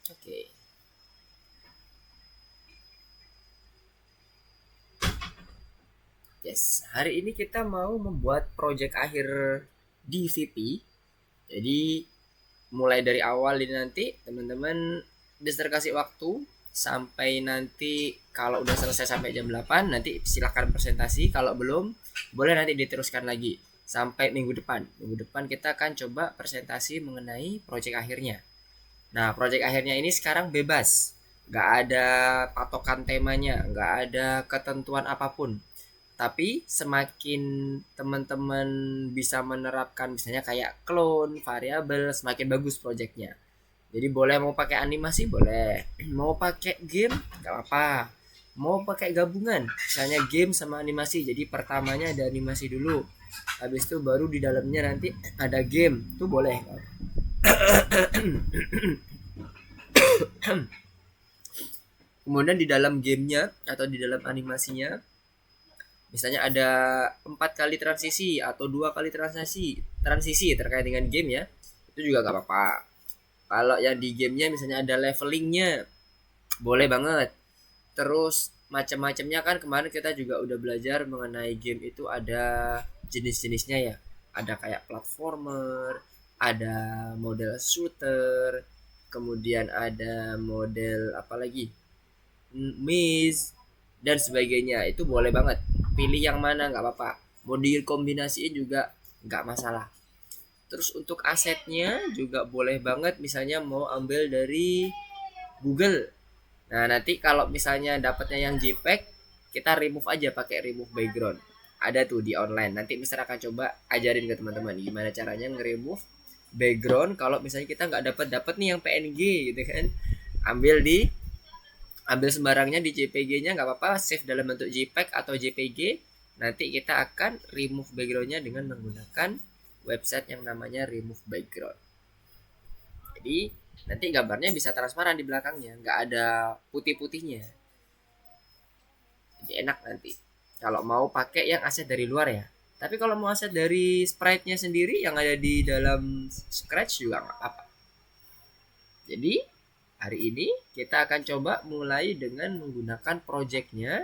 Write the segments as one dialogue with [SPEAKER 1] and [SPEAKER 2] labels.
[SPEAKER 1] Oke. Yes, hari ini kita mau membuat project akhir di VP. Jadi mulai dari awal ini nanti teman-teman kasih waktu sampai nanti kalau udah selesai sampai jam 8 nanti silahkan presentasi. Kalau belum boleh nanti diteruskan lagi sampai minggu depan. Minggu depan kita akan coba presentasi mengenai project akhirnya. Nah, project akhirnya ini sekarang bebas. Nggak ada patokan temanya, nggak ada ketentuan apapun. Tapi semakin teman-teman bisa menerapkan misalnya kayak clone, variabel, semakin bagus projectnya. Jadi boleh mau pakai animasi boleh, mau pakai game nggak apa-apa, mau pakai gabungan, misalnya game sama animasi. Jadi pertamanya ada animasi dulu, habis itu baru di dalamnya nanti ada game, itu boleh. Kemudian di dalam gamenya atau di dalam animasinya misalnya ada 4 kali transisi atau 2 kali transisi terkait dengan game ya, itu juga gak apa-apa. Kalau yang di gamenya misalnya ada levelingnya boleh banget. Terus macam-macamnya kan kemarin kita juga udah belajar mengenai game itu ada jenis-jenisnya ya, ada kayak platformer, ada model shooter, kemudian ada model apa lagi, Miss dan sebagainya. Itu boleh banget pilih yang mana nggak apa-apa, mau dikombinasiin juga nggak masalah. Terus untuk asetnya juga boleh banget, misalnya mau ambil dari Google. Nah nanti kalau misalnya dapatnya yang JPEG, kita remove aja pakai remove background. Ada tuh di online, nanti Mister akan coba ajarin ke teman-teman gimana caranya nge-remove background kalau misalnya kita nggak dapat nih yang PNG gitu kan. ambil di Ambil sembarangnya di JPG-nya nggak apa-apa, save dalam bentuk JPEG atau JPG. Nanti kita akan remove backgroundnya dengan menggunakan website yang namanya remove background. Jadi nanti gambarnya bisa transparan di belakangnya, nggak ada putih-putihnya. Jadi enak nanti kalau mau pakai yang aset dari luar ya. Tapi kalau mau aset dari sprite-nya sendiri yang ada di dalam Scratch juga nggak apa. Jadi hari ini kita akan coba mulai dengan menggunakan projectnya.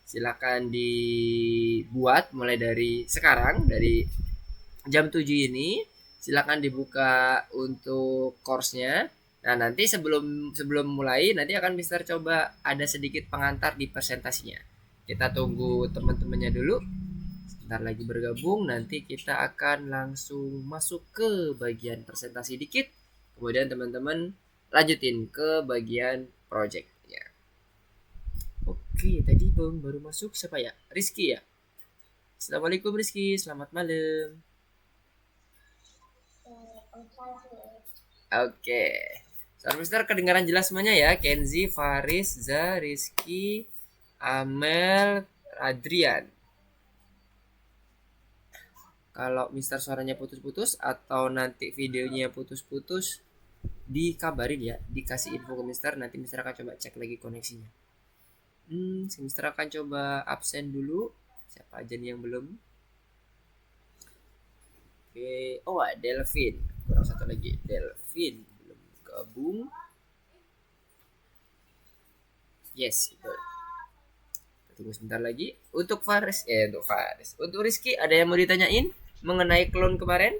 [SPEAKER 1] Silakan dibuat mulai dari sekarang, dari jam 7 ini. Silakan dibuka untuk course-nya. Nah, nanti sebelum sebelum mulai nanti akan Mister coba ada sedikit pengantar di presentasinya. Kita tunggu teman-temannya dulu. Sebentar lagi bergabung, nanti kita akan langsung masuk ke bagian presentasi dikit. Kemudian teman-teman lanjutin ke bagian projectnya. Oke, tadi baru masuk siapa ya? Rizky ya? Assalamualaikum Rizky, selamat malam. Oke. Soal Mister kedengaran jelas semuanya ya. Kenzi, Faris, Za, Rizky, Amel, Adrian. Kalau Mister suaranya putus-putus atau nanti videonya putus-putus, dikabarin ya, dikasih info ke Mister, nanti Mister akan coba cek lagi koneksinya. Mister akan coba absen dulu. Siapa aja nih yang belum? Oke, oh Delvin, kurang satu lagi, Delvin belum gabung. Yes, betul. Tunggu sebentar lagi. Untuk Rizky ada yang mau ditanyain mengenai clone kemarin?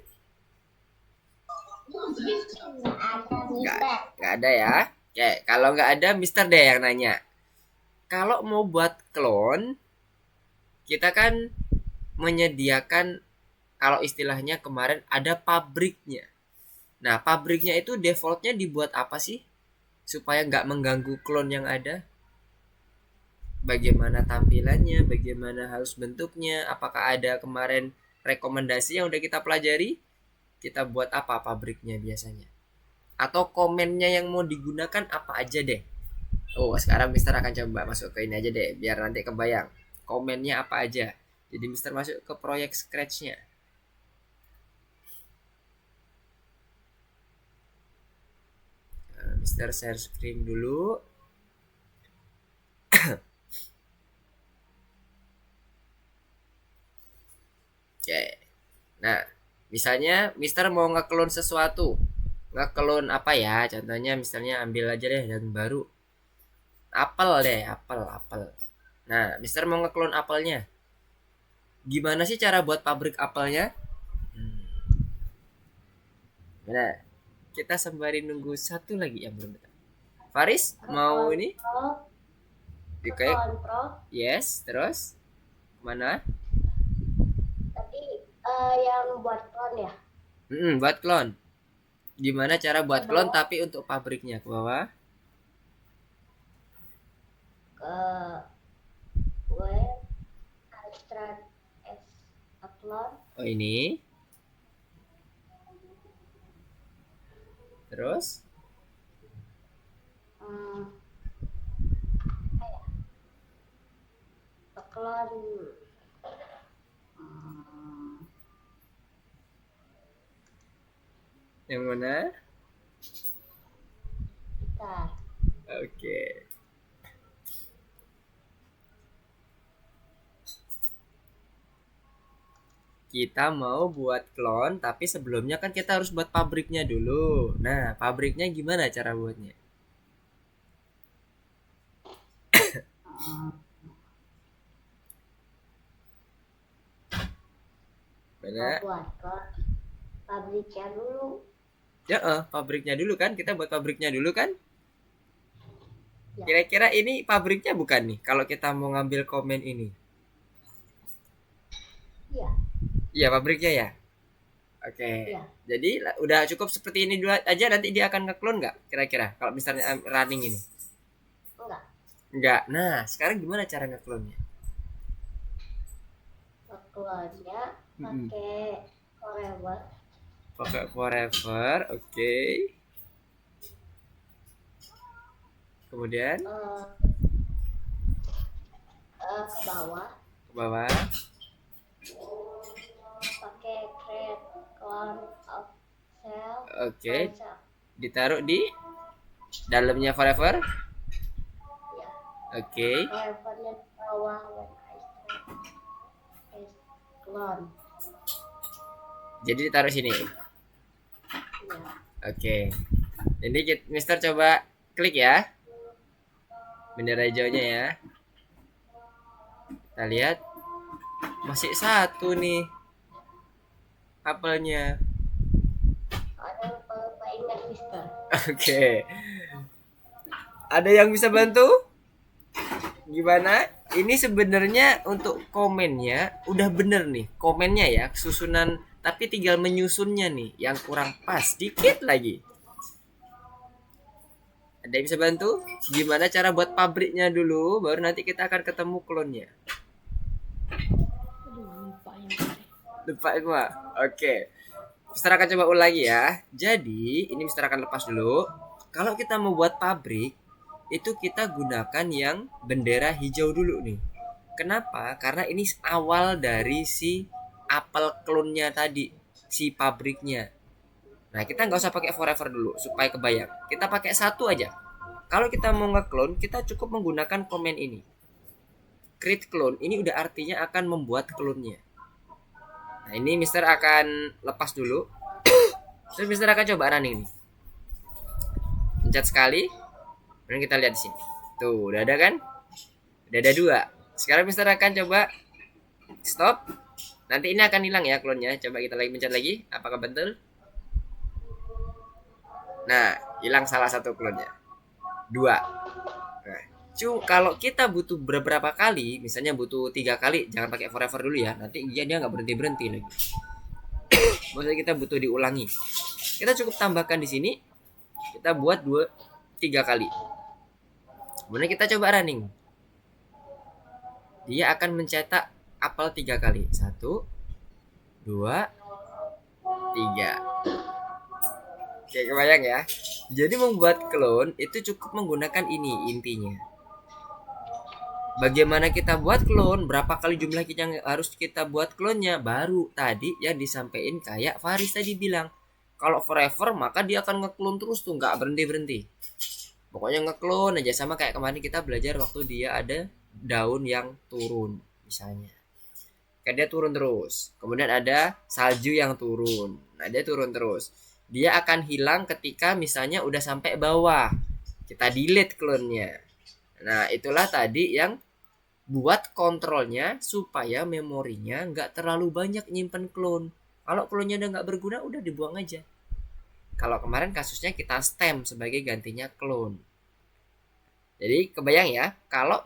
[SPEAKER 1] Nggak, nggak ada ya. Oke, kalau nggak ada, Mister deh yang nanya. Kalau mau buat clone, kita kan menyediakan, kalau istilahnya kemarin ada pabriknya. Nah, pabriknya itu defaultnya dibuat apa sih? Supaya nggak mengganggu clone yang ada. Bagaimana tampilannya, bagaimana halus bentuknya, apakah ada kemarin rekomendasi yang udah kita pelajari? Kita buat apa pabriknya biasanya? Atau komennya yang mau digunakan apa aja deh? Oh, sekarang Mister akan coba masuk ke ini aja deh, biar nanti kebayang. Komennya apa aja? Jadi Mister masuk ke proyek Scratch-nya. Mister share screen dulu. Oke. Nah, misalnya Mister mau nge-clone sesuatu. ngeklon apa ya, contohnya misalnya ambil aja deh yang baru, apel deh, apel. Nah, Mister mau ngeklon apelnya, gimana sih cara buat pabrik apelnya? Nah, kita sembari nunggu satu lagi yang belum datang. Faris mau ini kayak
[SPEAKER 2] Kontrol.
[SPEAKER 1] yes, terus mana?
[SPEAKER 2] Tadi yang buat clone ya.
[SPEAKER 1] Buat klon. Gimana cara
[SPEAKER 2] Ke
[SPEAKER 1] buat klon
[SPEAKER 2] bawah,
[SPEAKER 1] tapi untuk pabriknya ke bawah?
[SPEAKER 2] ke web abstract as upload.
[SPEAKER 1] Oh ini, terus
[SPEAKER 2] Hmm, ke clone. Hmm,
[SPEAKER 1] yang mana?
[SPEAKER 2] Bentar.
[SPEAKER 1] Oke. Kita mau buat klon, tapi sebelumnya kan kita harus buat pabriknya dulu. Nah, pabriknya gimana cara buatnya?
[SPEAKER 2] Hmm,
[SPEAKER 1] Mana?
[SPEAKER 2] buat ke pabriknya dulu.
[SPEAKER 1] Ya, pabriknya dulu kan? Kita buat pabriknya dulu kan?
[SPEAKER 2] Ya,
[SPEAKER 1] Kira-kira ini pabriknya bukan nih? Kalau kita mau ngambil komen ini.
[SPEAKER 2] iya,
[SPEAKER 1] Iya, pabriknya ya. Oke.
[SPEAKER 2] iya,
[SPEAKER 1] Jadi udah cukup seperti ini dulu aja, nanti dia akan ngeklon nggak? Kira-kira kalau misalnya running ini?
[SPEAKER 2] enggak.
[SPEAKER 1] Nggak. Nah, sekarang gimana cara ngeklonnya?
[SPEAKER 2] Ke clone-nya
[SPEAKER 1] Mm-mm.
[SPEAKER 2] pakai forever.
[SPEAKER 1] Pakai forever, oke. Kemudian
[SPEAKER 2] eh, ke bawah
[SPEAKER 1] ke bawah,
[SPEAKER 2] pakai create clone of cell.
[SPEAKER 1] oke.
[SPEAKER 2] Clone cell.
[SPEAKER 1] Ditaruh di dalamnya forever,
[SPEAKER 2] Ya,
[SPEAKER 1] oke.
[SPEAKER 2] forevernya di bawah when I start is clone.
[SPEAKER 1] Jadi ditaruh sini,
[SPEAKER 2] Ya,
[SPEAKER 1] oke. Jadi Mister coba klik ya, bendera hijaunya ya. Kita lihat masih satu nih apelnya.
[SPEAKER 2] ada lupa ingat Mister.
[SPEAKER 1] Oke. Ada yang bisa bantu? Gimana? Ini sebenarnya untuk komennya udah bener nih. Komennya ya, susunan tapi tinggal menyusunnya nih yang kurang pas dikit lagi. Ada yang bisa bantu? Gimana cara buat pabriknya dulu, baru nanti kita akan ketemu klonnya.
[SPEAKER 2] Aduh, lupa ini.
[SPEAKER 1] Lupa gua. Oke. Mister akan coba ulang lagi ya. Jadi, ini Mister akan lepas dulu. Kalau kita mau buat pabrik, itu kita gunakan yang bendera hijau dulu nih. Kenapa? Karena ini awal dari si apel klonnya tadi, si pabriknya. Nah, kita nggak usah pakai forever dulu supaya kebayang. Kita pakai satu aja. Kalau kita mau ngeklon, kita cukup menggunakan komen ini. Create clone ini udah artinya akan membuat klonnya. Nah, ini Mister akan lepas dulu. Terus Mister akan coba running nih. Pencet sekali. Dan kita lihat di sini. Tuh, udah ada kan? Udah ada dua. Sekarang Mister akan coba stop. Nanti ini akan hilang ya klonnya. Coba kita lagi pencet lagi. Apakah betul? Nah, hilang salah satu klonnya. Dua. Nah, kalau kita butuh beberapa kali, misalnya butuh 3 kali, jangan pakai forever dulu ya. Nanti dia nggak berhenti berhenti lagi. Maksudnya kita butuh diulangi. Kita cukup tambahkan di sini. Kita buat 3 kali. Kemudian kita coba running. Dia akan mencetak apel 3 kali. 1, 2, 3. Oke, kebayang ya. Jadi membuat clone itu cukup menggunakan ini intinya. Bagaimana kita buat clone, berapa kali jumlah yang harus kita buat clone-nya, baru tadi yang disampaikan kayak Faris tadi bilang. Kalau forever maka dia akan nge-clone terus tuh, nggak berhenti-berhenti. Pokoknya nge-clone aja, sama kayak kemarin kita belajar waktu dia ada daun yang turun misalnya. Kan dia turun terus. Kemudian ada salju yang turun. Nah, dia turun terus. Dia akan hilang ketika misalnya udah sampai bawah. Kita delete clone-nya. Nah, itulah tadi yang buat kontrolnya supaya memorinya nggak terlalu banyak nyimpen clone. Kalau clone-nya udah nggak berguna, udah dibuang aja. Kalau kemarin kasusnya kita stem sebagai gantinya clone. Jadi kebayang ya, kalau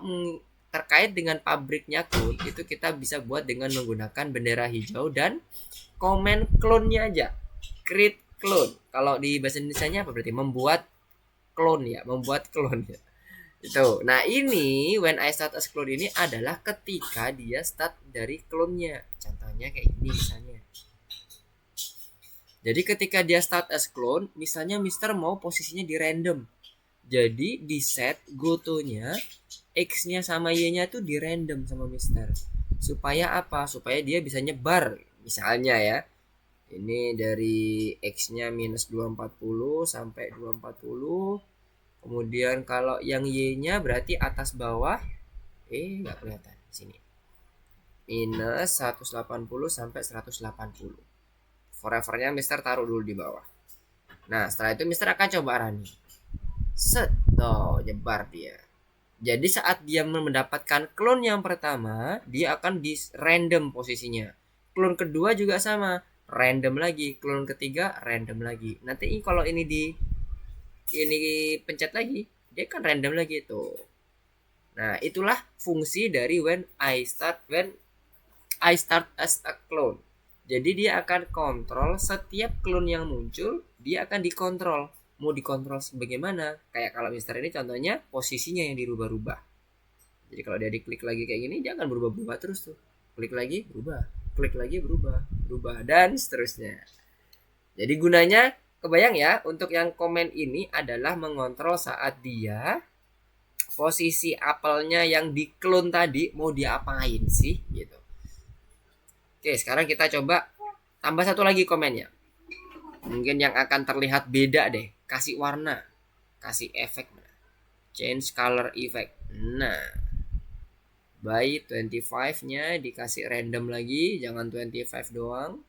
[SPEAKER 1] terkait dengan pabriknya clone itu kita bisa buat dengan menggunakan bendera hijau dan komen clone-nya aja. Create clone. Kalau di bahasa Indonesianya apa berarti? Membuat clone ya, membuat clone ya. Itu. Nah, ini when I start as clone ini adalah ketika dia start dari clone-nya. Contohnya kayak gini misalnya. Jadi ketika dia start as clone, misalnya Mister mau posisinya di random. Jadi di set goto-nya X-nya sama Y-nya tuh di random sama Mister. Supaya apa? Supaya dia bisa nyebar. Misalnya ya. Ini dari X-nya minus 240 sampai 240. Kemudian kalau yang Y-nya berarti atas bawah. Nggak kelihatan. Sini. Minus 180 sampai 180. Forevernya Mister taruh dulu di bawah. Nah, setelah itu Mister akan coba running. Set. Tuh, nyebar dia. Jadi saat dia mendapatkan clone yang pertama, dia akan di random posisinya. Clone kedua juga sama, random lagi. Clone ketiga random lagi. Nanti kalau ini pencet lagi, dia kan random lagi tuh. Nah, itulah fungsi dari when I start as a clone. Jadi dia akan kontrol setiap clone yang muncul, dia akan dikontrol. Mau dikontrol sebagaimana? Kayak kalau Mister ini contohnya posisinya yang dirubah-rubah. Jadi kalau dia diklik lagi kayak gini, dia akan berubah-berubah terus tuh. Klik lagi berubah, klik lagi berubah dan seterusnya. Jadi gunanya kebayang ya, untuk yang komen ini adalah mengontrol saat dia posisi apelnya yang di clone tadi mau diapain sih gitu. Oke, sekarang kita coba tambah satu lagi komennya. Mungkin yang akan terlihat beda deh. Kasih warna, kasih efek, change color effect. Nah, by 25-nya dikasih random lagi, jangan 25 doang.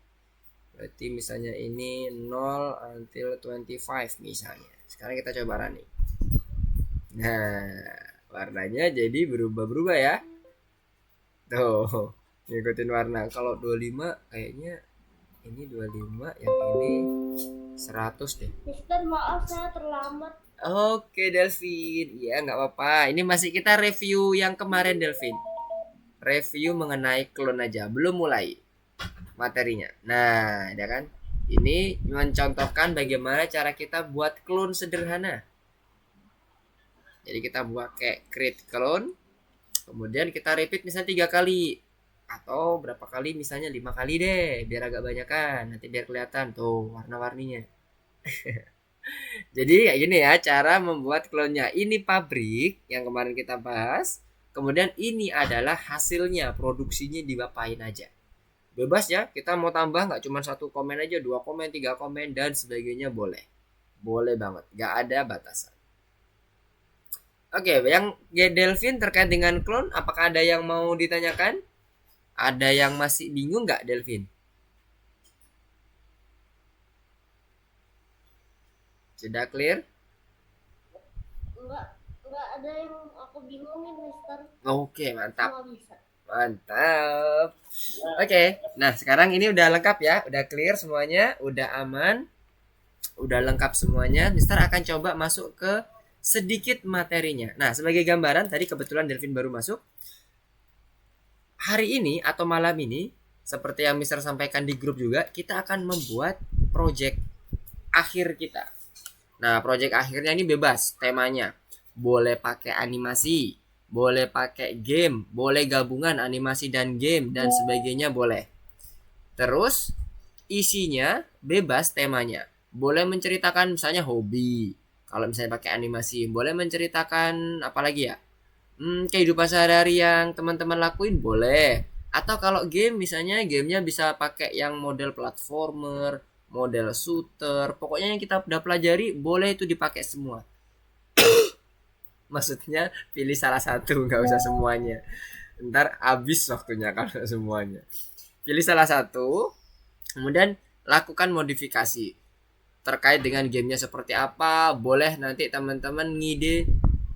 [SPEAKER 1] Berarti misalnya ini 0 until 25 misalnya. Sekarang kita coba running. Nah, warnanya jadi berubah-berubah ya. Tuh, ngikutin warna. Kalau 25 kayaknya ini 25, yang ini 100 deh.
[SPEAKER 2] Mister, maaf saya terlambat.
[SPEAKER 1] Oke Delvin, ya nggak apa-apa. Ini masih kita review yang kemarin Delvin. Review mengenai clone aja, belum mulai materinya. Nah, ya kan? Ini mencontohkan bagaimana cara kita buat clone sederhana. Jadi kita buat kayak create clone, kemudian kita repeat misalnya 3 kali. Atau berapa kali, misalnya 5 kali deh, biar agak banyakan. Nanti biar kelihatan tuh warna-warninya. Jadi kayak gini ya cara membuat clone-nya. Ini pabrik yang kemarin kita bahas. Kemudian ini adalah hasilnya, produksinya diapain aja. Bebas ya, kita mau tambah nggak cuma 1 komen aja, 2 komen, 3 komen dan sebagainya boleh. Boleh banget, nggak ada batasan. Oke, yang Delvin terkait dengan clone, apakah ada yang mau ditanyakan? Ada yang masih bingung nggak Delvin? Sudah clear?
[SPEAKER 2] Enggak ada yang aku bingungin, Mister.
[SPEAKER 1] Oke, mantap.
[SPEAKER 2] Semua bisa.
[SPEAKER 1] Mantap. Oke, nah sekarang ini udah lengkap ya, udah clear semuanya, udah aman, udah lengkap semuanya. Mister akan coba masuk ke sedikit materinya. Nah, sebagai gambaran, tadi kebetulan Delvin baru masuk. Hari ini atau malam ini, seperti yang Mister sampaikan di grup juga, kita akan membuat project akhir kita. Nah, project akhirnya ini bebas temanya. Boleh pakai animasi, boleh pakai game, boleh gabungan animasi dan game dan sebagainya boleh. Terus isinya bebas temanya. Boleh menceritakan misalnya hobi. Kalau misalnya pakai animasi, boleh menceritakan apa lagi ya? Kehidupan sehari-hari yang teman-teman lakuin boleh. Atau kalau game misalnya gamenya bisa pakai yang model platformer, model shooter, pokoknya yang kita udah pelajari boleh itu dipakai semua. Maksudnya pilih salah satu, nggak usah semuanya. Ntar habis waktunya kalau semuanya. Pilih salah satu, kemudian lakukan modifikasi. terkait dengan gamenya seperti apa, boleh nanti teman-teman ngide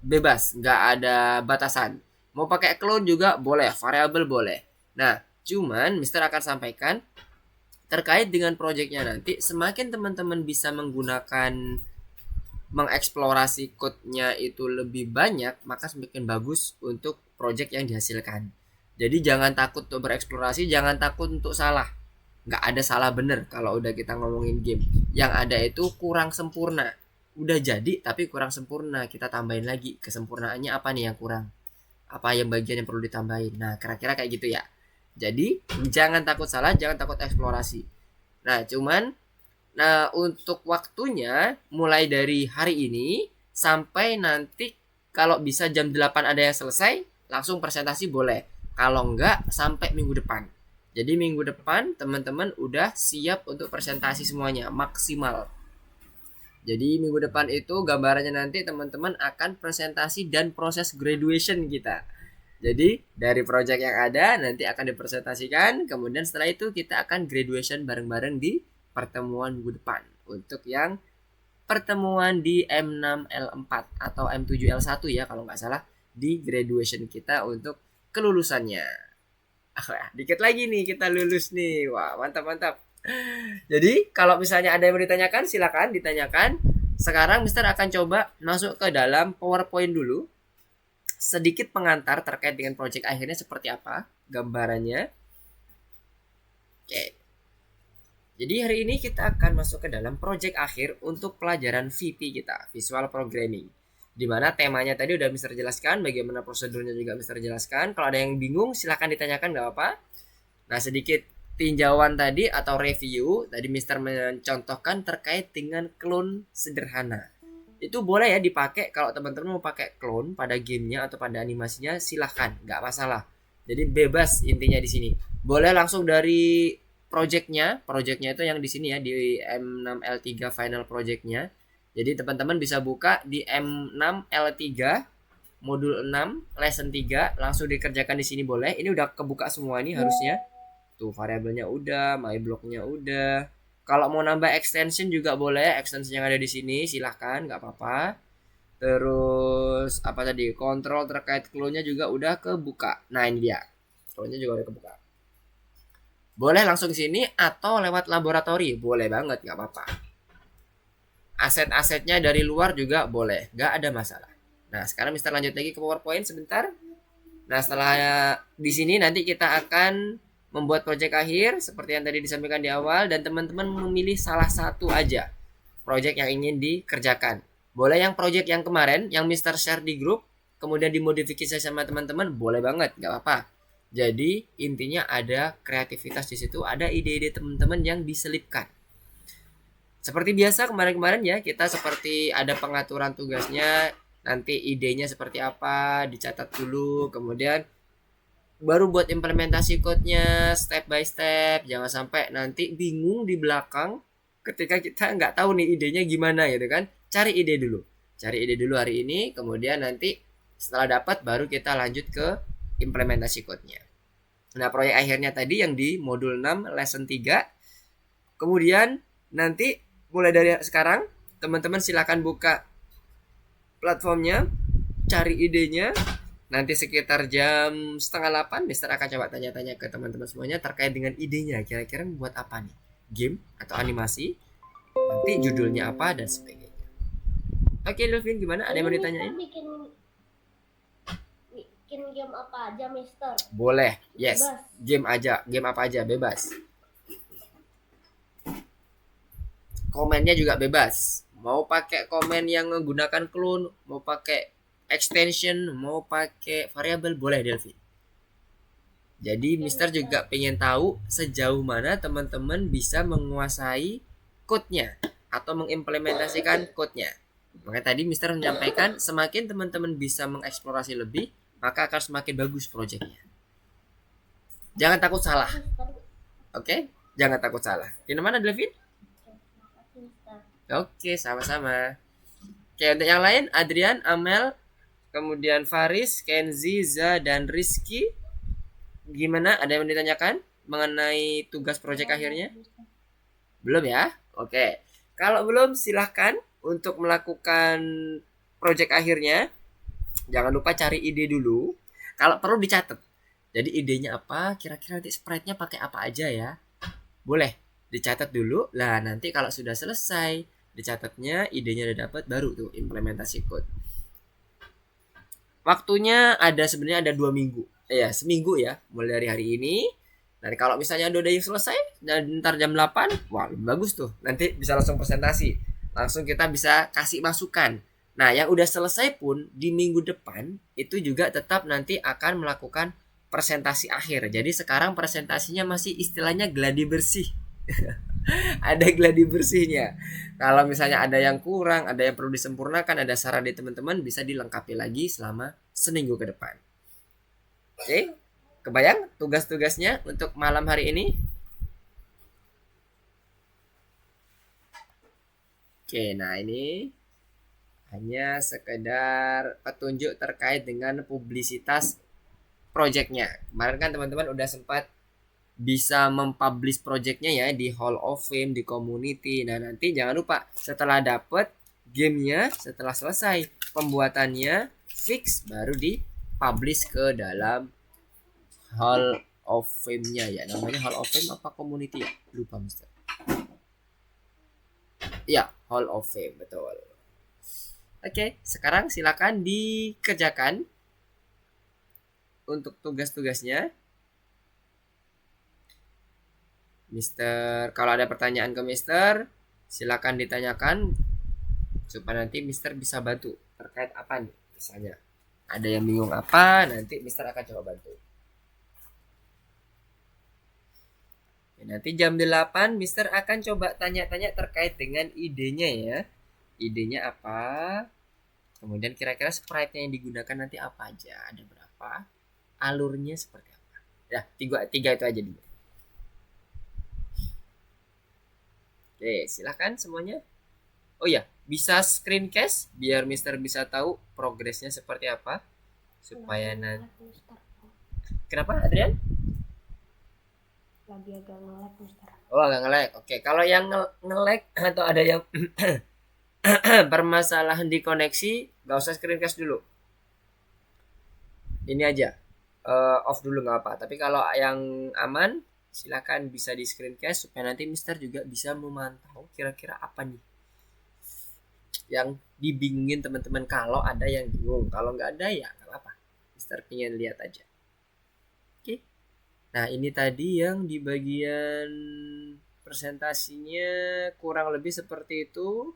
[SPEAKER 1] bebas, nggak ada batasan. Mau pakai clone juga boleh, variabel boleh. Nah, cuman Mister akan sampaikan terkait dengan projectnya nanti, semakin teman-teman bisa menggunakan mengeksplorasi code-nya itu lebih banyak, maka semakin bagus untuk project yang dihasilkan. Jadi jangan takut untuk bereksplorasi, jangan takut untuk salah. Nggak ada salah bener kalau udah kita ngomongin game. Yang ada itu kurang sempurna. Udah jadi tapi kurang sempurna, kita tambahin lagi kesempurnaannya apa nih yang kurang, apa yang bagian yang perlu ditambahin. Nah, kira-kira kayak gitu ya. Jadi jangan takut salah, jangan takut eksplorasi. Nah, untuk waktunya mulai dari hari ini sampai nanti, kalau bisa jam 8 ada yang selesai, langsung presentasi boleh. Kalau enggak sampai minggu depan. Jadi minggu depan teman-teman udah siap untuk presentasi semuanya maksimal. Jadi minggu depan itu gambarannya nanti teman-teman akan presentasi dan proses graduation kita. Jadi dari project yang ada nanti akan dipresentasikan, kemudian setelah itu kita akan graduation bareng-bareng di pertemuan minggu depan. Untuk yang pertemuan di M6L4 atau M7L1 ya kalau nggak salah, di graduation kita untuk kelulusannya. Dikit lagi nih kita lulus nih. Wah, mantap. Jadi kalau misalnya ada yang mau ditanyakan, silakan ditanyakan. Sekarang Mister akan coba masuk ke dalam PowerPoint dulu. Sedikit pengantar terkait dengan project akhirnya seperti apa gambarannya. Oke. Jadi hari ini kita akan masuk ke dalam project akhir untuk pelajaran VP kita, Visual Programming. Dimana temanya tadi udah Mister jelaskan, bagaimana prosedurnya juga Mister jelaskan. Kalau ada yang bingung silahkan ditanyakan, nggak apa-apa. Nah, sedikit tinjauan tadi atau review, tadi Mister mencontohkan terkait dengan clone sederhana. Itu boleh ya dipakai kalau teman-teman mau pakai clone pada gamenya atau pada animasinya, silahkan, nggak masalah. Jadi bebas intinya di sini. Boleh langsung dari projectnya itu yang di sini ya, di M6L3 final projectnya. Jadi teman-teman bisa buka di M6L3 modul 6 lesson 3, langsung dikerjakan di sini boleh. Ini udah kebuka semua nih harusnya. Tuh variabelnya udah, my blocknya udah. Kalau mau nambah extension juga boleh, extension yang ada di sini silahkan, nggak apa-apa. Terus apa tadi, kontrol terkait clone-nya juga udah kebuka. Nah ini dia, clone-nya juga udah kebuka. Boleh langsung ke sini atau lewat laboratori, boleh banget, nggak apa-apa. Aset-asetnya dari luar juga boleh, nggak ada masalah. Nah sekarang Mister lanjut lagi ke PowerPoint sebentar. Nah setelah di sini nanti kita akan membuat project akhir seperti yang tadi disampaikan di awal, dan teman-teman memilih salah satu aja project yang ingin dikerjakan. Boleh yang project yang kemarin yang Mister share di grup kemudian dimodifikasi sama teman-teman, boleh banget, nggak apa-apa. Jadi intinya ada kreativitas di situ, ada ide-ide teman-teman yang diselipkan. Seperti biasa kemarin-kemarin ya, kita seperti ada pengaturan tugasnya, nanti idenya seperti apa dicatat dulu, kemudian baru buat implementasi code-nya step by step. Jangan sampai nanti bingung di belakang ketika kita nggak tahu nih idenya gimana gitu kan. Cari ide dulu hari ini, kemudian nanti setelah dapat baru kita lanjut ke implementasi code-nya. Nah proyek akhirnya tadi yang di modul 6 lesson 3. Kemudian nanti mulai dari sekarang teman-teman silakan buka platformnya, cari idenya. Nanti sekitar jam 7:30 Mister akan coba tanya-tanya ke teman-teman semuanya terkait dengan idenya. Kira-kira buat apa nih? Game atau animasi? Nanti judulnya apa dan sebagainya. Oke Delvin, gimana? Ada yang mau ditanyain?
[SPEAKER 2] Bikin game apa aja, Mister?
[SPEAKER 1] Boleh, yes.
[SPEAKER 2] Bebas.
[SPEAKER 1] Game aja, game apa aja, bebas. Komennya juga bebas. Mau pakai komen yang menggunakan clone, mau pakai extension, mau pakai variabel, boleh Delvin. Jadi Mister juga pengen tahu sejauh mana teman-teman bisa menguasai code-nya atau mengimplementasikan code-nya. Makanya tadi Mister menyampaikan semakin teman-teman bisa mengeksplorasi lebih, maka akan semakin bagus proyeknya. Jangan takut salah. Oke? Jangan takut salah. Di mana Delvin? Oke, sama-sama. Oke, untuk yang lain Adrian, Amel, kemudian Faris, Kenzi, Za, dan Rizky. Gimana? Ada yang ditanyakan mengenai tugas proyek akhirnya? Belum ya? Oke. Kalau belum, silahkan untuk melakukan project akhirnya. Jangan lupa cari ide dulu. Kalau perlu dicatat. Jadi idenya apa? Kira-kira nanti sprite-nya pakai apa aja ya? Boleh dicatat dulu. Lah nanti kalau sudah selesai, dicatatnya, idenya udah dapat, baru tuh implementasi code. Waktunya sebenarnya ada 2 minggu. Ya, seminggu ya, mulai dari hari ini. Nanti kalau misalnya udah yang selesai dan ntar jam 8, wah bagus tuh. Nanti bisa langsung presentasi. Langsung kita bisa kasih masukan. Nah, yang udah selesai pun di minggu depan itu juga tetap nanti akan melakukan presentasi akhir. Jadi sekarang presentasinya masih istilahnya gladi bersih. Ada gladi bersihnya. Kalau misalnya ada yang kurang, ada yang perlu disempurnakan, ada saran dari teman-teman, bisa dilengkapi lagi selama seminggu ke depan. Oke, kebayang tugas-tugasnya untuk malam hari ini? Oke, nah ini hanya sekedar petunjuk terkait dengan publisitas projectnya. Kemarin kan teman-teman udah sempat bisa mempublish projectnya ya di Hall of Fame, di community. Nah nanti jangan lupa setelah dapet gamenya, setelah selesai pembuatannya fix, baru di publish ke dalam Hall of Fame-nya ya. Namanya Hall of Fame apa community ya? Lupa Mister. Ya, Hall of Fame, betul. Oke, sekarang silakan dikerjakan untuk tugas-tugasnya. Mister, kalau ada pertanyaan ke Mister, silakan ditanyakan supaya nanti Mister bisa bantu terkait apa nih. Misalnya ada yang bingung apa, nanti Mister akan coba bantu. Nanti jam 8 Mister akan coba tanya-tanya terkait dengan idenya ya. Idenya apa? Kemudian kira-kira sprite-nya yang digunakan nanti apa aja? Ada berapa? Alurnya seperti apa? Ya, tiga itu aja dulu. Oke, silahkan semuanya. Oh ya, bisa screencast biar Mister bisa tahu progresnya seperti apa. Supaya nanti. Kenapa, Adrian?
[SPEAKER 2] Lagi agak nge-lag, Mister.
[SPEAKER 1] Oh, agak nge-lag. Oke, kalau yang nge-lag atau ada yang permasalahan di koneksi, gak usah screencast dulu. Ini aja, off dulu nggak apa. Tapi kalau yang aman, silakan bisa di screencast supaya nanti Mister juga bisa memantau kira-kira apa nih yang dibingungin teman-teman. Kalau ada yang bingung, kalau nggak ada ya nggak apa. Mister pengen lihat aja. Oke. Nah ini tadi yang di bagian presentasinya kurang lebih seperti itu.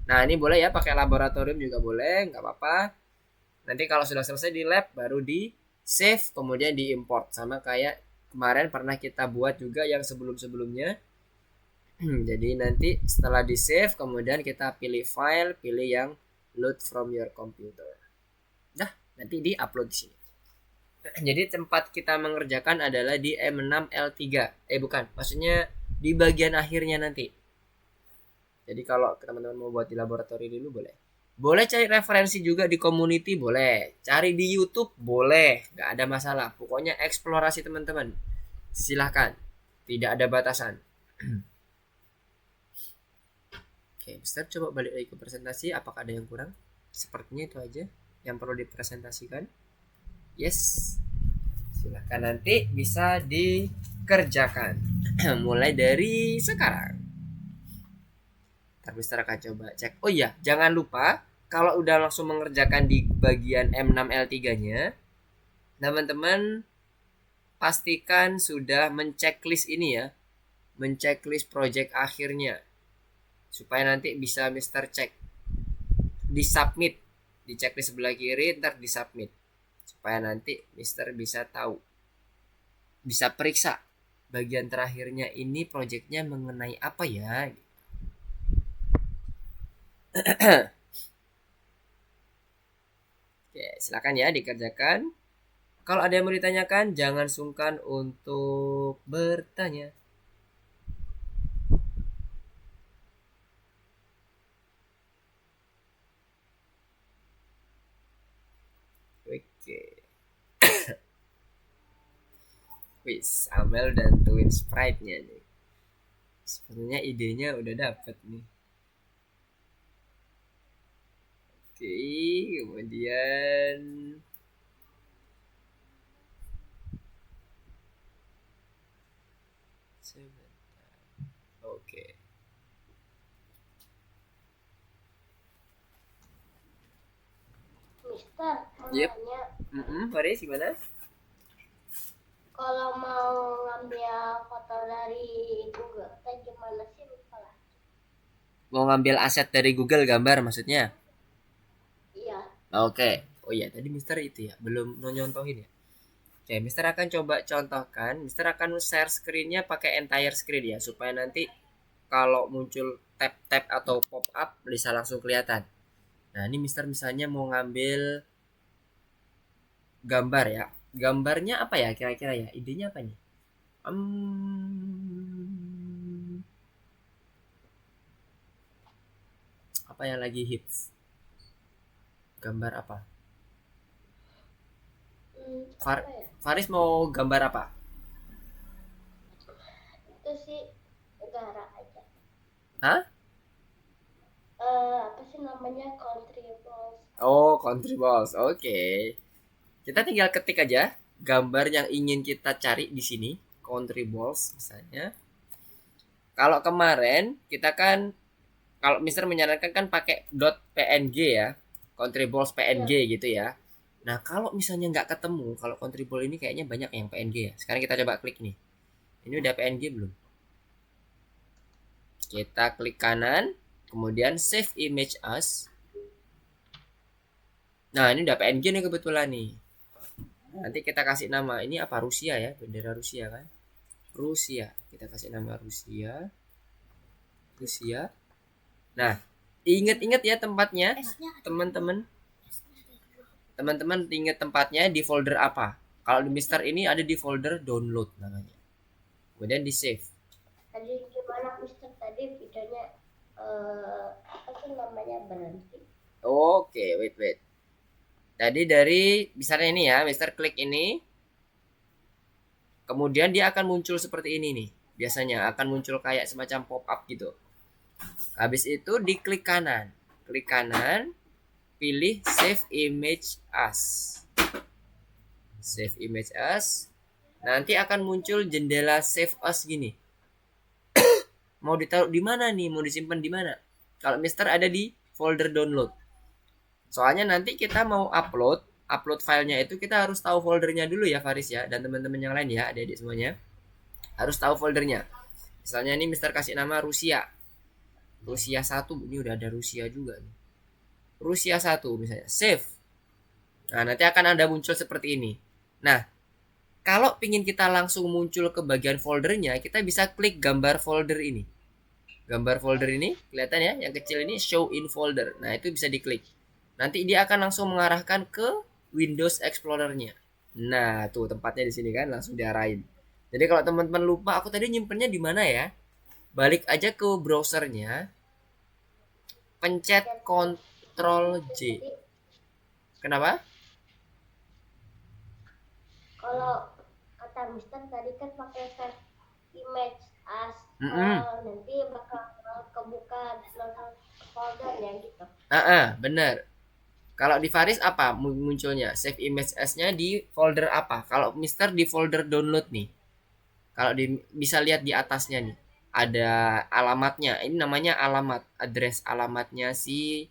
[SPEAKER 1] Nah ini boleh ya pakai laboratorium juga boleh, nggak apa-apa. Nanti kalau sudah selesai di lab baru di save kemudian di import, sama kayak kemarin pernah kita buat juga yang sebelum-sebelumnya. Jadi nanti setelah di save kemudian kita pilih file, pilih yang load from your computer. Nah, nanti di upload di sini. Jadi tempat kita mengerjakan adalah di M6L3. Bukan, maksudnya di bagian akhirnya nanti. Jadi kalau teman-teman mau buat di laboratori dulu boleh. Boleh cari referensi juga di community, boleh. Cari di YouTube, boleh. Nggak ada masalah. Pokoknya eksplorasi teman-teman. Silahkan. Tidak ada batasan. Oke, Mister coba balik lagi ke presentasi. Apakah ada yang kurang? Sepertinya itu aja yang perlu dipresentasikan. Yes. Silahkan nanti bisa dikerjakan. Mulai dari sekarang. Ntar Mister akan coba cek. Oh iya, jangan lupa kalau udah langsung mengerjakan di bagian M6L3-nya, teman-teman pastikan sudah menceklis ini ya. Menceklis project akhirnya. Supaya nanti bisa Mister cek. Di submit. Di checklist sebelah kiri, ntar di submit. Supaya nanti Mister bisa tahu. Bisa periksa. Bagian terakhirnya ini projectnya mengenai apa ya. Oke, silakan ya dikerjakan. Kalau ada yang mau ditanyakan, jangan sungkan untuk bertanya. Oke. Wis, Amel dan Twin Sprite-nya nih. Sebenarnya idenya udah dapet nih. Oke, kemudian oke.
[SPEAKER 2] Mister, mau
[SPEAKER 1] Yep.
[SPEAKER 2] nanya,
[SPEAKER 1] Faris gimana?
[SPEAKER 2] kalau mau ngambil foto dari Google, teh gimana sih lupa lah.
[SPEAKER 1] Mau ngambil aset dari Google gambar maksudnya?
[SPEAKER 2] Iya,
[SPEAKER 1] Oke. Oh iya, tadi Mister itu ya, belum nyontohin ya. Oke, Mister akan coba contohkan. Mister akan share screen-nya pakai entire screen ya, supaya nanti kalau muncul tab-tab atau pop-up bisa langsung kelihatan. Nah, ini Mister misalnya mau ngambil gambar ya. Gambarnya apa ya kira-kira ya? Idenya apa nih? Apa yang lagi hits? Gambar apa?
[SPEAKER 2] apa ya?
[SPEAKER 1] Faris mau gambar apa?
[SPEAKER 2] Itu sih negara aja.
[SPEAKER 1] Hah?
[SPEAKER 2] Apa sih namanya country balls?
[SPEAKER 1] Oh, country balls. Oke. Kita tinggal ketik aja gambar yang ingin kita cari di sini, country balls misalnya. Kalau kemarin kita kan, kalau Mister menyarankan kan pakai .png ya, country balls PNG
[SPEAKER 2] Iya.
[SPEAKER 1] gitu ya. Nah, kalau misalnya nggak ketemu, kalau country ball ini kayaknya banyak yang PNG ya. Sekarang kita coba klik nih. Ini udah PNG belum? Kita klik kanan, kemudian save image as. Nah, ini udah PNG nih kebetulan nih. Nanti kita kasih nama, ini apa, Rusia ya, bendera Rusia kan? Rusia. Kita kasih nama Rusia. Rusia. Nah, ingat-ingat ya tempatnya, teman-teman. Teman-teman ingat tempatnya di folder apa? Kalau di Mister ini ada di folder download namanya. Kemudian di save.
[SPEAKER 2] Tadi gimana Mister tadi videonya apa sih namanya berhenti?
[SPEAKER 1] Oke, wait. Tadi dari misalnya ini ya, Mister klik ini. Kemudian dia akan muncul seperti ini nih. Biasanya akan muncul kayak semacam pop up gitu. Habis itu diklik kanan. Klik kanan, pilih save image as. Save image as. Nanti akan muncul jendela save as gini. Mau ditaruh di mana nih? Mau disimpan di mana? Kalau Mister ada di folder download. Soalnya nanti kita mau upload filenya itu kita harus tahu foldernya dulu ya Faris ya, dan teman-teman yang lain ya, adik-adik semuanya. Harus tahu foldernya. Misalnya ini Mister kasih nama Rusia. Rusia 1, ini udah ada Rusia juga nih. Rusia 1 misalnya. Save. Nah, nanti akan ada muncul seperti ini. Nah, kalau pingin kita langsung muncul ke bagian foldernya, kita bisa klik gambar folder ini. Gambar folder ini, kelihatan ya, yang kecil ini show in folder. Nah, itu bisa diklik. Nanti dia akan langsung mengarahkan ke Windows Explorer-nya. Nah, tuh tempatnya di sini kan langsung diarahin. Jadi kalau teman-teman lupa aku tadi nyimpennya di mana ya? Balik aja ke browsernya, pencet Ctrl J. Kenapa?
[SPEAKER 2] Kalau kata Mister tadi kan pakai save image as
[SPEAKER 1] Mm-mm.
[SPEAKER 2] nanti bakal kebuka download folder ya gitu.
[SPEAKER 1] Bener. Kalau di Faris apa munculnya? Save image as-nya di folder apa? Kalau Mister di folder download nih. Kalau bisa lihat di atasnya nih. Ada alamatnya. Ini namanya alamat, address alamatnya si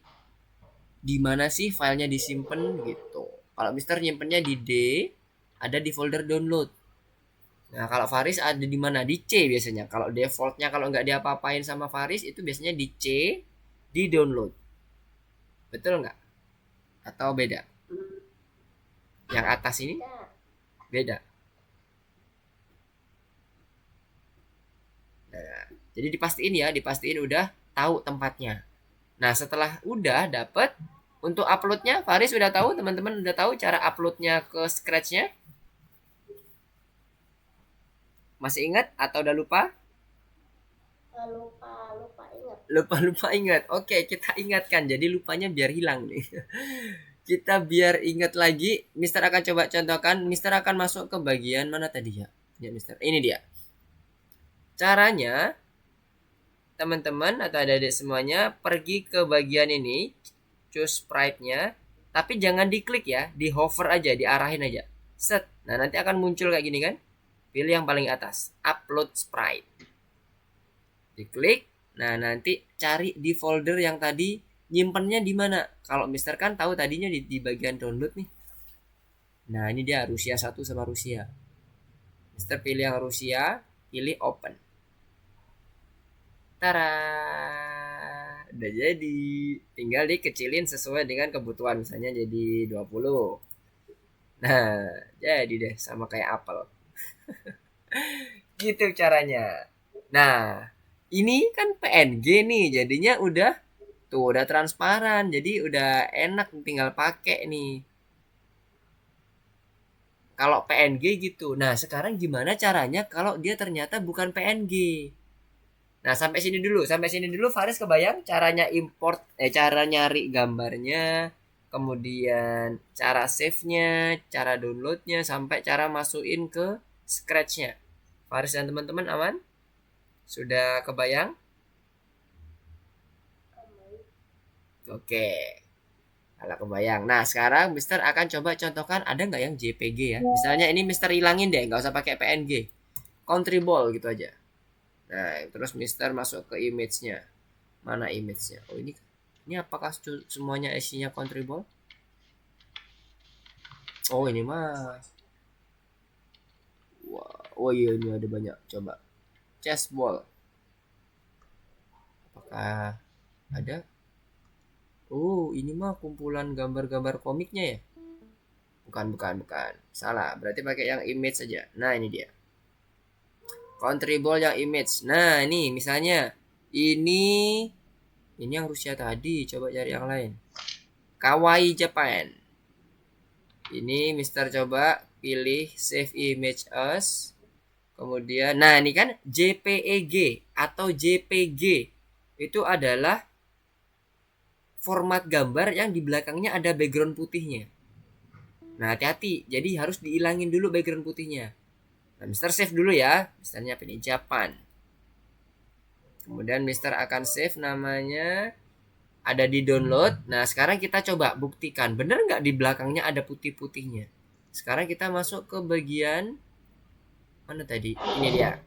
[SPEAKER 1] di mana sih filenya disimpan gitu. Kalau Mister nyimpennya di D, ada di folder download. Nah, kalau Faris ada di mana? Di C biasanya. Kalau defaultnya kalau nggak diapa-apain sama Faris itu biasanya di C, di download. Betul nggak? Atau beda? Yang atas ini
[SPEAKER 2] Ya,
[SPEAKER 1] beda. Nah, jadi dipastiin ya, dipastiin udah tahu tempatnya. Nah, setelah udah dapet, untuk uploadnya Faris udah tahu, teman-teman udah tahu cara uploadnya ke Scratch-nya? Masih ingat atau udah lupa?
[SPEAKER 2] lupa ingat.
[SPEAKER 1] Lupa ingat. Oke, kita ingatkan. Jadi lupanya biar hilang nih. Kita biar ingat lagi. Mister akan coba contohkan. Mister akan masuk ke bagian mana tadi ya? Ya, Mister. Ini dia. Caranya, teman-teman atau adik-adik semuanya pergi ke bagian ini. choose sprite-nya, tapi jangan diklik ya, di hover aja, diarahin aja. Set. Nah, nanti akan muncul kayak gini kan. Pilih yang paling atas, upload sprite. Diklik. Nah, nanti cari di folder yang tadi nyimpennya di mana. Kalau Mister kan tahu tadinya di bagian download nih. Nah, ini dia Rusia 1 sama Rusia. Mister pilih yang Rusia, pilih open. Tara, udah jadi. Tinggal dikecilin sesuai dengan kebutuhan, misalnya jadi 20. Nah, jadi deh sama kayak apel. Gitu caranya. Nah, ini kan PNG nih, jadinya udah tuh udah transparan, jadi udah enak tinggal pakai nih. Kalau PNG gitu. Nah, sekarang gimana caranya kalau dia ternyata bukan PNG? Nah, sampai sini dulu Faris kebayang caranya import cara nyari gambarnya, kemudian cara save-nya, cara downloadnya sampai cara masukin ke Scratch-nya. Faris dan teman-teman aman? Sudah kebayang? Oke. Kalau kebayang. Nah, sekarang Mister akan coba contohkan ada nggak yang JPG ya? Misalnya ini Mister hilangin deh, nggak usah pakai PNG. Country ball gitu aja. Nah, terus Mister masuk ke image-nya. Mana image-nya? Oh, ini apakah semuanya isinya country ball? Oh, ini mah. Wah, oh iya ini ada banyak. Coba. Chess ball. Apakah ada? Oh, ini mah kumpulan gambar-gambar komiknya ya? Bukan. Salah. Berarti pakai yang image saja. Nah, ini dia. Country ball yang image. Nah, ini misalnya ini yang Rusia tadi. Coba cari yang lain. Kawaii Japan. Ini Mister coba pilih save image as. Kemudian, nah ini kan JPEG atau JPG. Itu adalah format gambar yang di belakangnya ada background putihnya. Nah, hati-hati. Jadi harus dihilangin dulu background putihnya. Nah, Mister save dulu ya. Misternya pilih Japan. Kemudian Mister akan save namanya. Ada di download. Nah, sekarang kita coba buktikan. Bener nggak di belakangnya ada putih-putihnya? Sekarang kita masuk ke bagian. Mana tadi? Ini dia.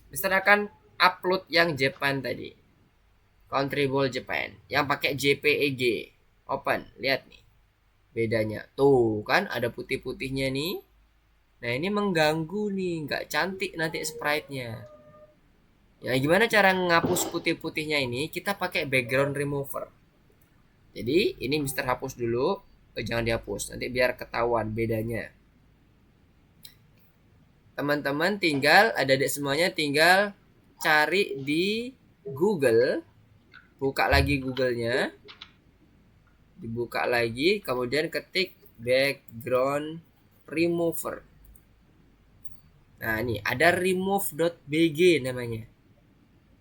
[SPEAKER 1] Mister akan upload yang Japan tadi. Country Ball Japan. Yang pakai JPEG. Open. Lihat nih. Bedanya. Tuh kan ada putih-putihnya nih. Nah, ini mengganggu nih. Nggak cantik nanti sprite-nya. Ya, gimana cara ngapus putih-putihnya ini? Kita pakai background remover. Jadi, ini Mister hapus dulu. Jangan dihapus. Nanti biar ketahuan bedanya. Teman-teman tinggal, adik-adik semuanya tinggal cari di Google. Buka lagi Google-nya. Dibuka lagi. Kemudian ketik background remover. Nah, ini ada remove.bg namanya.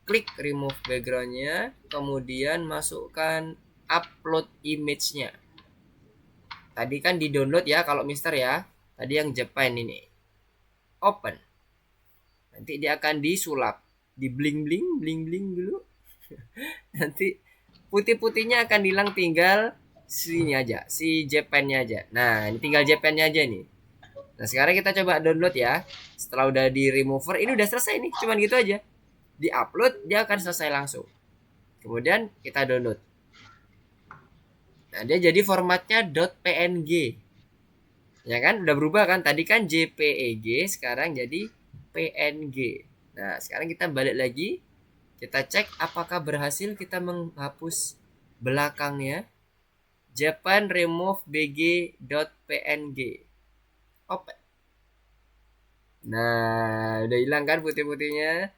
[SPEAKER 1] Klik remove backgroundnya, kemudian masukkan upload image-nya. Tadi kan di download ya kalau Mister ya. Tadi yang Japan ini. Open. Nanti dia akan disulap, di bling bling dulu. Nanti putih-putihnya akan hilang, tinggal sini aja, si Japan-nya aja. Nah, ini tinggal Japan-nya aja nih. Nah, sekarang kita coba download ya. Setelah udah di remover, ini udah selesai nih, cuman gitu aja. Di-upload dia akan selesai langsung. Kemudian kita download. Nah, dia jadi formatnya .png. Ya kan? Udah berubah kan? Tadi kan JPEG, sekarang jadi PNG. Nah, sekarang kita balik lagi. Kita cek apakah berhasil kita menghapus belakangnya. Japan remove bg.png. Open. Nah, udah hilang kan putih-putihnya.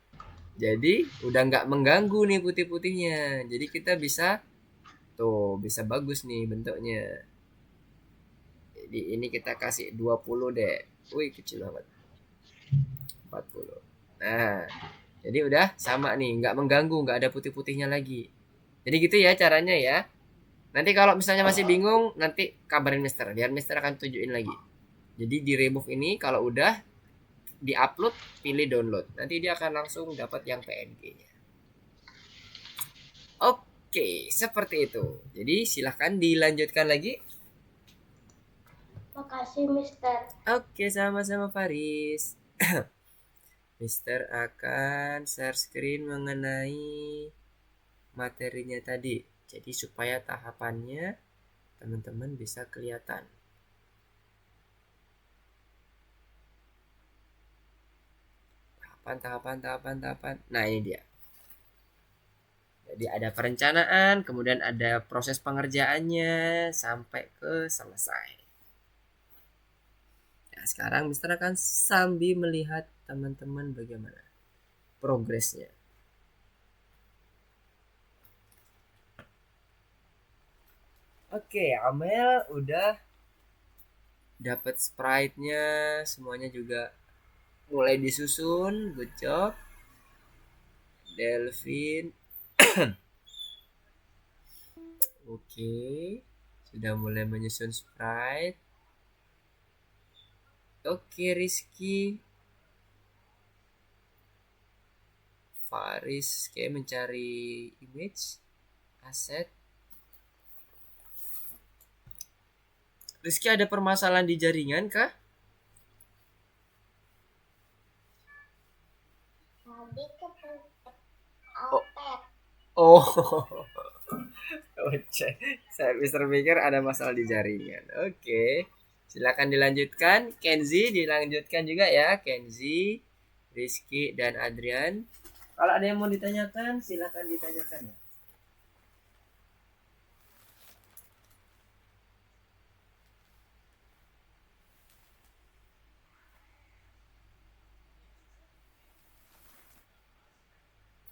[SPEAKER 1] Jadi udah nggak mengganggu nih putih-putihnya. Jadi kita bisa bisa bagus nih bentuknya. Jadi ini kita kasih 20 deh. Wih, kecil banget. 40. Nah, jadi udah sama nih, nggak mengganggu, nggak ada putih-putihnya lagi. Jadi gitu ya caranya ya. Nanti kalau misalnya masih bingung, nanti kabarin Mister, biar Mister akan tunjukin lagi. Jadi di remove ini kalau udah di-upload, pilih download. Nanti dia akan langsung dapat yang PNG-nya. Oke. Oke, seperti itu. Jadi silahkan dilanjutkan lagi.
[SPEAKER 2] Makasih, Mister.
[SPEAKER 1] Oke, sama-sama Faris. Mister akan share screen mengenai materinya tadi. Jadi supaya tahapannya teman-teman bisa kelihatan. Tahapan. Nah, ini dia. Jadi ada perencanaan, kemudian ada proses pengerjaannya sampai ke selesai. Nah, sekarang Mister akan sambil melihat teman-teman bagaimana progresnya. Oke, Amel udah dapat sprite-nya, semuanya juga mulai disusun. Good job. Delvin. Oke, sudah mulai menyusun sprite. Oke, Rizky. Faris kayak mencari image, aset. Rizky ada permasalahan di jaringan kah?
[SPEAKER 2] Tadi kepencet
[SPEAKER 1] Oh,
[SPEAKER 2] Alt Tab.
[SPEAKER 1] oh. Oke, saya Mister mikir ada masalah di jaringan. Oke, silakan dilanjutkan. Kenzi dilanjutkan juga ya, Kenzi, Rizky dan Adrian. Kalau ada yang mau ditanyakan, silakan ditanyakan ya.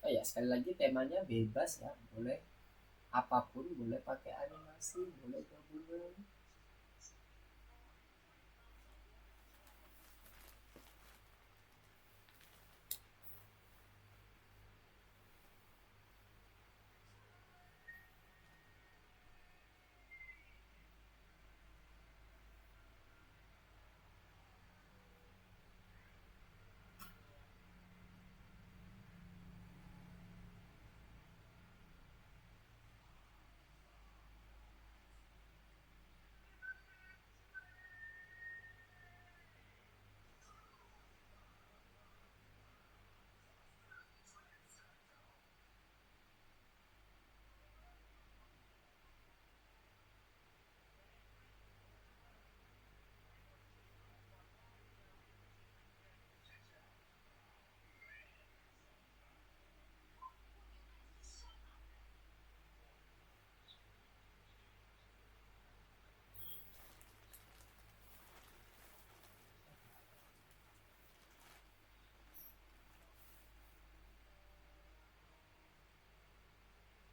[SPEAKER 1] Oh ya, sekali lagi temanya bebas ya, boleh apapun, boleh pakai animasi, boleh gabungan.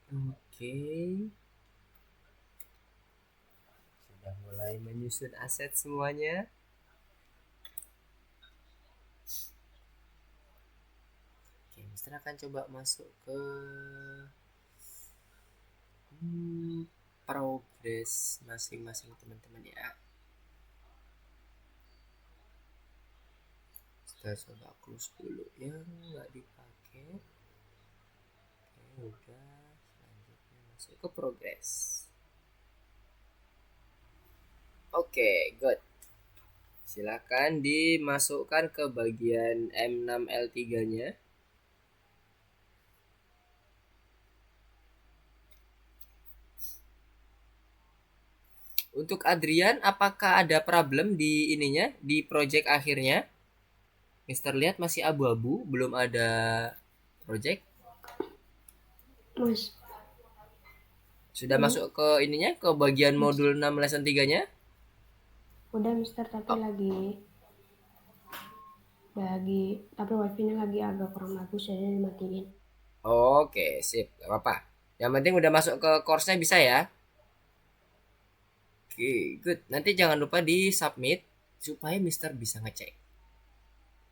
[SPEAKER 1] Oke, sudah mulai menyusun aset semuanya. Oke, Mister akan coba masuk ke progres masing-masing teman-teman ya. Kita coba close dulu yang nggak dipakai. Oke, udah. Selanjutnya masuk ke progres. Oke, good. Silakan dimasukkan ke bagian M6L3-nya. Untuk Adrian, apakah ada problem di ininya, di project akhirnya? Mister lihat masih abu-abu, belum ada project.
[SPEAKER 2] Mas,
[SPEAKER 1] Sudah masuk ke ininya, ke bagian modul 6 lesson 3-nya?
[SPEAKER 2] udah Mister, tapi tapi wifi-nya lagi agak kurang bagus, jadi dimatiin.
[SPEAKER 1] Oke, sip, gak apa-apa. Yang penting udah masuk ke course-nya bisa ya. Oke, good. Nanti jangan lupa di submit supaya Mister bisa ngecek.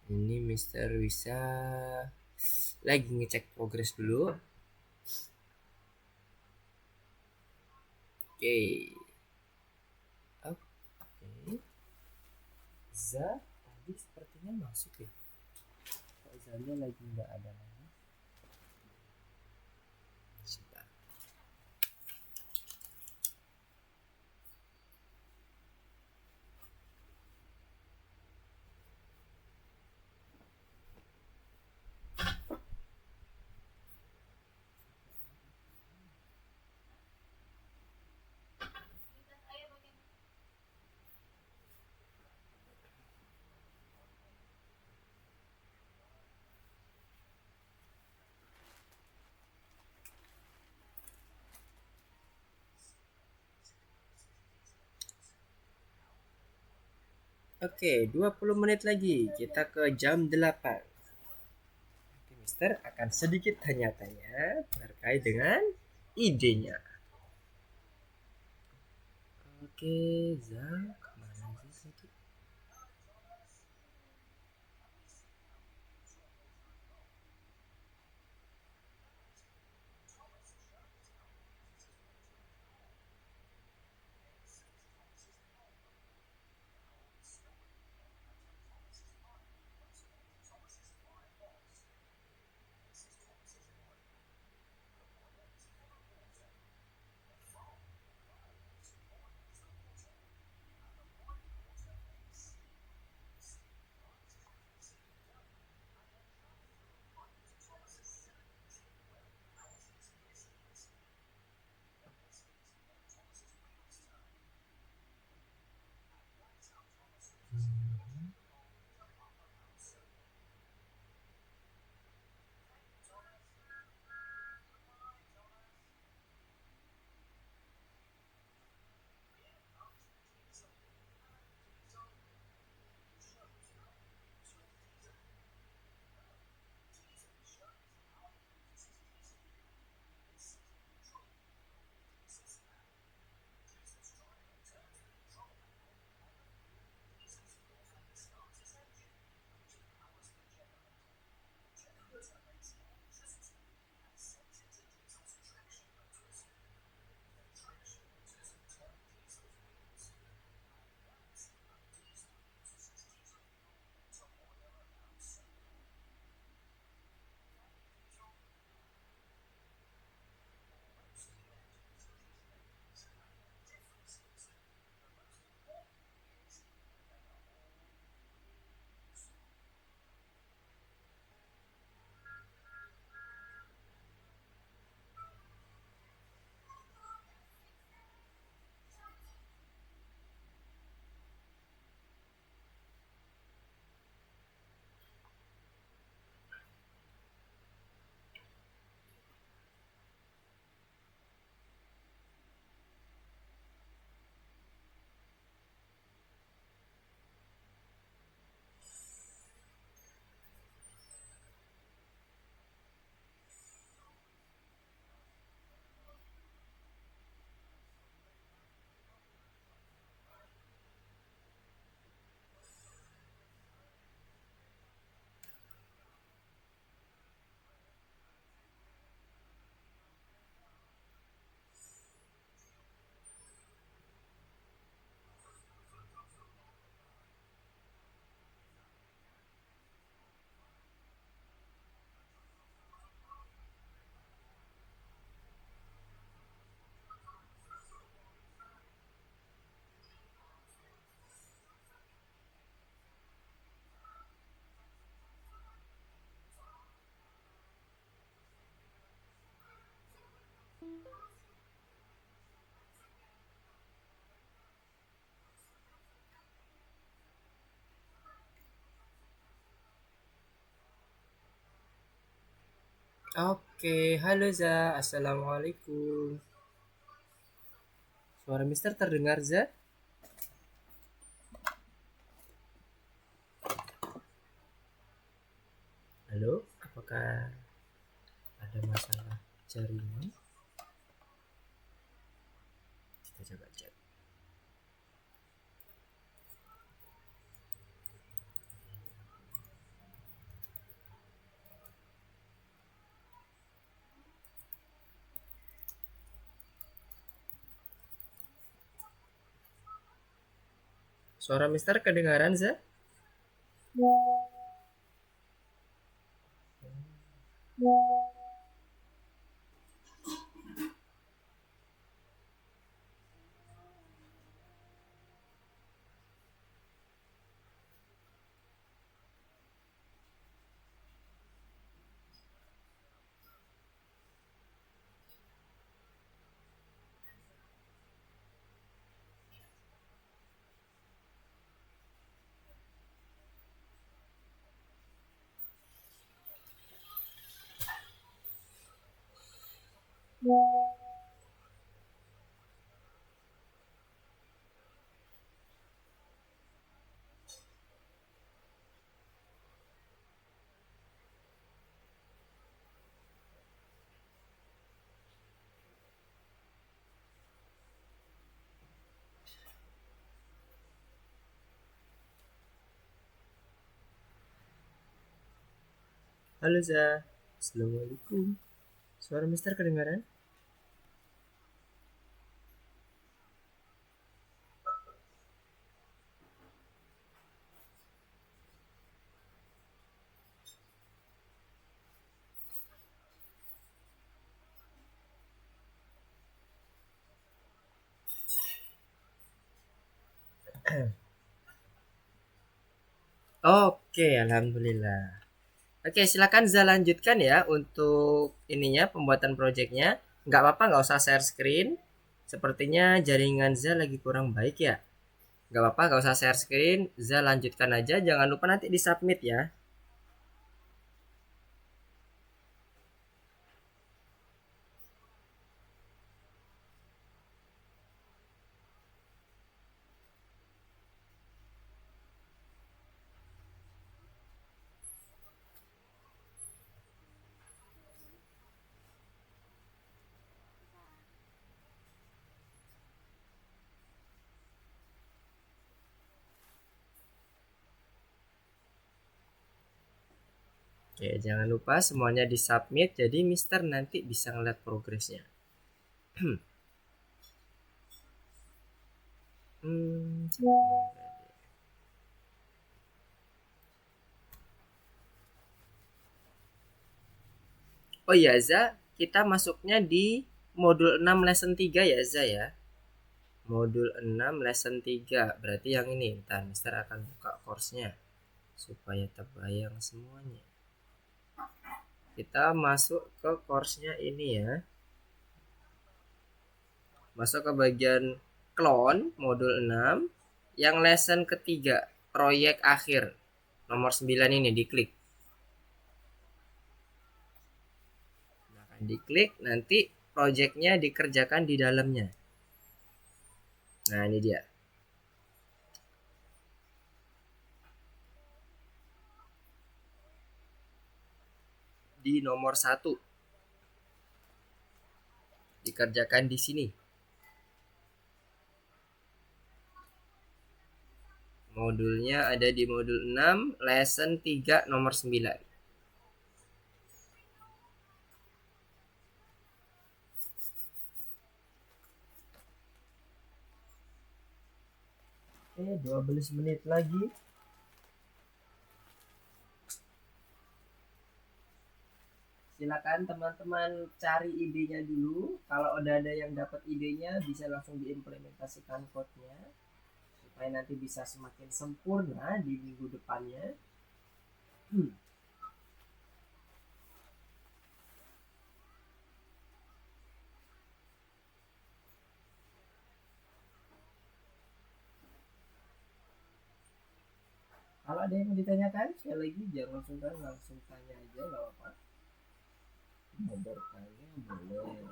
[SPEAKER 1] Ini Mister bisa lagi ngecek progres dulu. Oke. Oke. Za tadi sepertinya masuk ya. Kok Zanya lagi nggak ada lagi? Sebentar. Oke, 20 menit lagi. Kita ke jam 8. Oke, Mister akan sedikit tanya-tanya terkait dengan idenya. Oke, Zak, mana sih tadi? Oke, halo Za, assalamualaikum. Suara Mister terdengar Za? Halo, apakah ada masalah jaringan? Kita coba cek. Suara Mister kedengaran Za? Halo Za. Assalamualaikum. Suara Mister kedengaran? Oke, alhamdulillah. Oke, silakan Za lanjutkan ya untuk ininya pembuatan projectnya. Nggak apa-apa, nggak usah share screen. Sepertinya jaringan Za lagi kurang baik ya. Nggak apa-apa, nggak usah share screen. Za lanjutkan aja. Jangan lupa nanti di submit ya. Oke, jangan lupa semuanya di submit. Jadi Mister nanti bisa ngeliat progresnya. Hmm, Oh iya Za, kita masuknya di modul 6 lesson 3 ya Za ya. Modul 6 lesson 3 berarti yang ini. Ntar Mister akan buka course-nya supaya terbayang semuanya. Kita masuk ke course-nya ini ya. Masuk ke bagian clone modul 6 yang lesson ketiga, proyek akhir. Nomor 9 ini diklik. Nah, diklik nanti proyeknya dikerjakan di dalamnya. Nah, ini dia. Di nomor 1 dikerjakan di sini. Modulnya ada di modul 6 lesson 3 nomor 9. Oke, 12 menit lagi. Silakan teman-teman cari idenya dulu. Kalau udah ada yang dapat idenya, bisa langsung diimplementasikan code-nya supaya nanti bisa semakin sempurna di minggu depannya. Kalau ada yang mau ditanyakan, sekali lagi jangan sungkan, langsung tanya aja, nggak apa-apa. Mau bertanya boleh.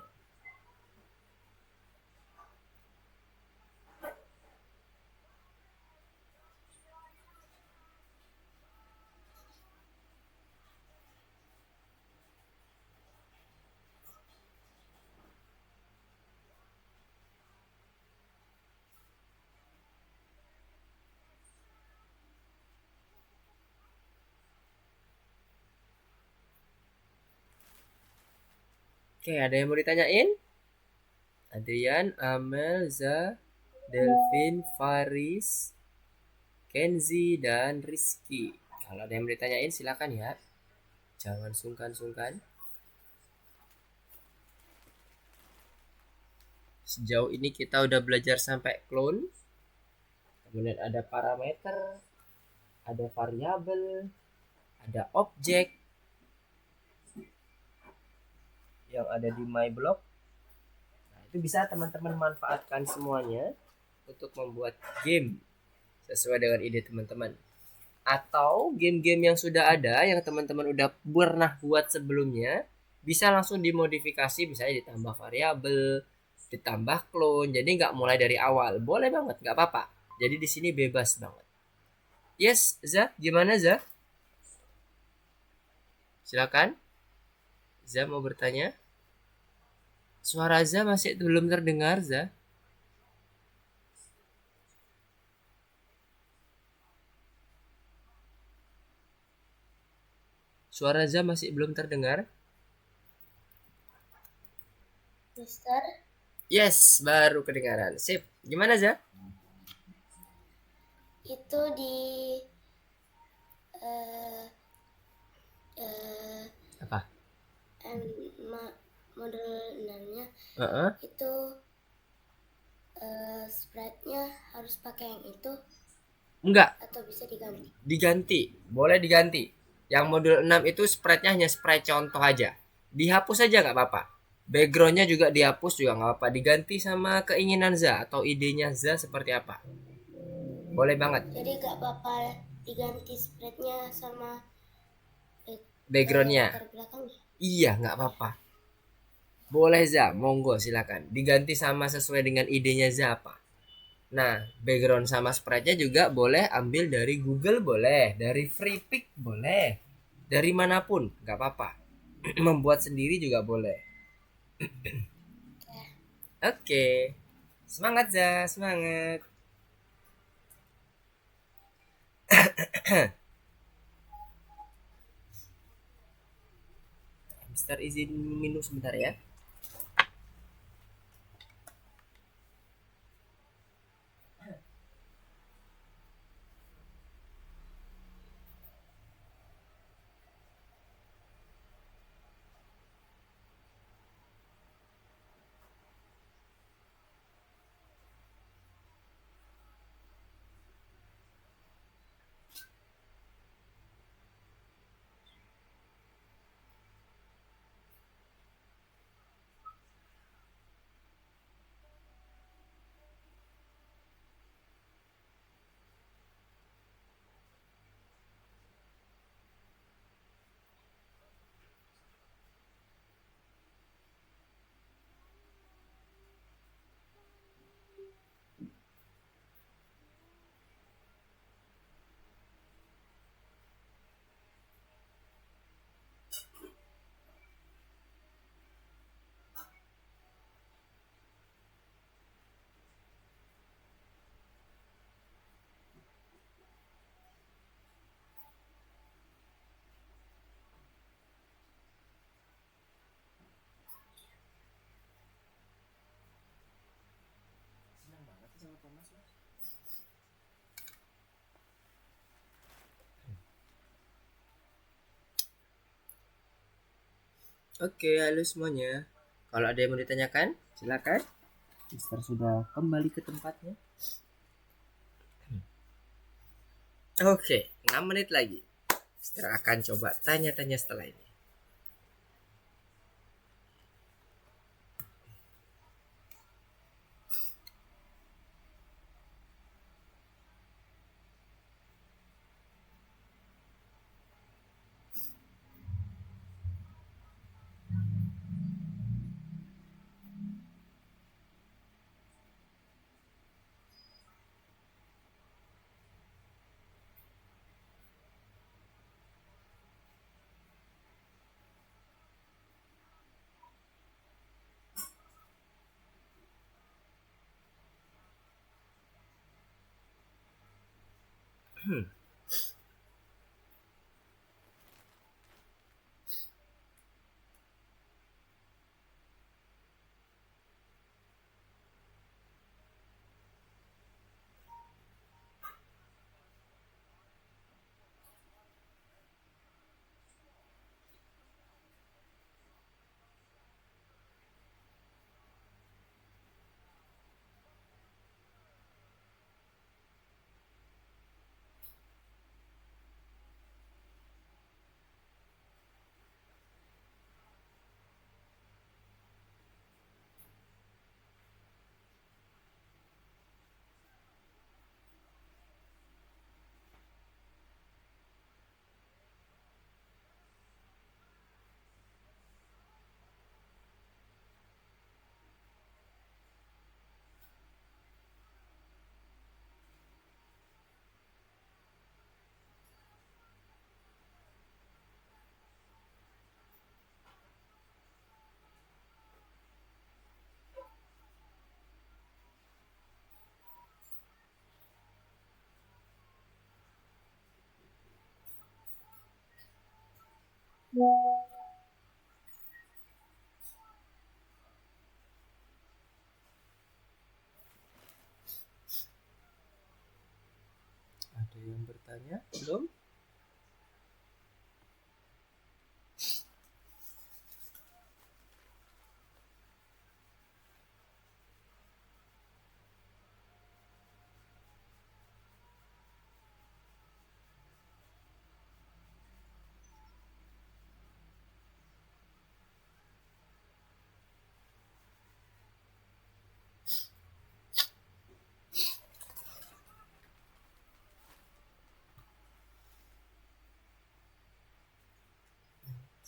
[SPEAKER 1] Oke, ada yang mau ditanyain? Adrian, Amel, Za, Delvin, Faris, Kenzi, dan Rizky. Kalau ada yang mau ditanyain silakan ya. Jangan sungkan-sungkan. Sejauh ini kita udah belajar sampai clone. Kemudian ada parameter, ada variabel, ada objek yang ada di my block. Nah, itu bisa teman-teman manfaatkan semuanya untuk membuat game sesuai dengan ide teman-teman. Atau game-game yang sudah ada yang teman-teman udah pernah buat sebelumnya bisa langsung dimodifikasi, misalnya ditambah variabel, ditambah clone, jadi nggak mulai dari awal. Boleh banget, nggak apa-apa. Jadi di sini bebas banget. Yes, Za, gimana Za? Silakan. Za mau bertanya? Suara Za masih belum terdengar, Za. Suara Za masih belum terdengar.
[SPEAKER 2] Mister,
[SPEAKER 1] Yes, baru kedengaran. Sip. Gimana Za?
[SPEAKER 2] itu di eh eh
[SPEAKER 1] Apa?
[SPEAKER 2] model 6-nya
[SPEAKER 1] Heeh.
[SPEAKER 2] itu sprite-nya harus pakai yang itu
[SPEAKER 1] Enggak,
[SPEAKER 2] atau bisa diganti?
[SPEAKER 1] diganti. Boleh diganti. Yang modul 6 itu sprite-nya hanya sprite contoh aja. Dihapus aja nggak apa-apa. Backgroundnya juga dihapus juga nggak apa-apa. Diganti sama keinginan Za atau idenya Za seperti apa. Boleh banget.
[SPEAKER 2] Jadi gak apa-apa diganti sprite-nya sama
[SPEAKER 1] Backgroundnya.
[SPEAKER 2] latar belakangnya.
[SPEAKER 1] Iya, nggak apa-apa. Boleh Za, monggo silakan. Diganti sama sesuai dengan idenya Za apa. Nah, background sama sprite-nya juga boleh ambil dari Google boleh, dari Freepik boleh, dari manapun, nggak apa-apa. Membuat sendiri juga boleh. Oke, semangat Za, semangat. Mister izin minum sebentar ya. Oke, halo semuanya. Kalau ada yang mau ditanyakan, silakan. Mister sudah kembali ke tempatnya. Oke, 6 menit lagi. Mister akan coba tanya-tanya setelah ini. Ada yang bertanya belum?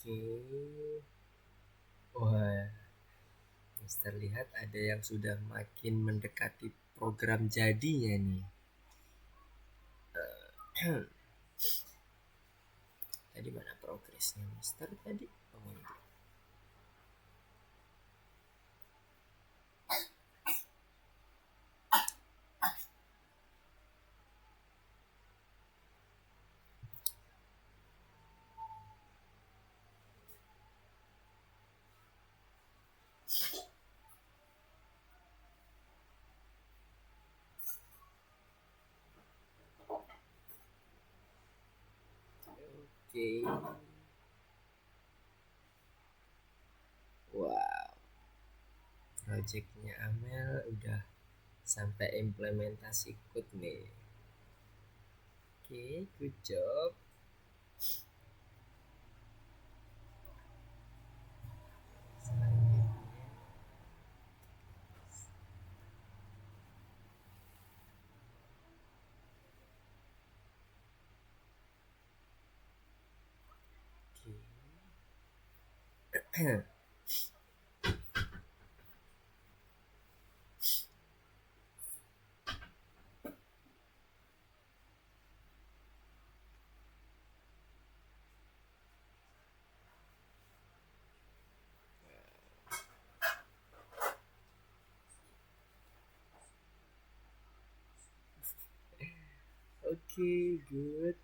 [SPEAKER 1] Oke. Wah, Mister lihat ada yang sudah makin mendekati program jadinya nih. Tadi mana progresnya Mister tadi? Oh, ini. Oke. Wow. Projectnya Amel udah sampai implementasi code nih. Oke, good job. Selanjutnya. Oke. Oke, good.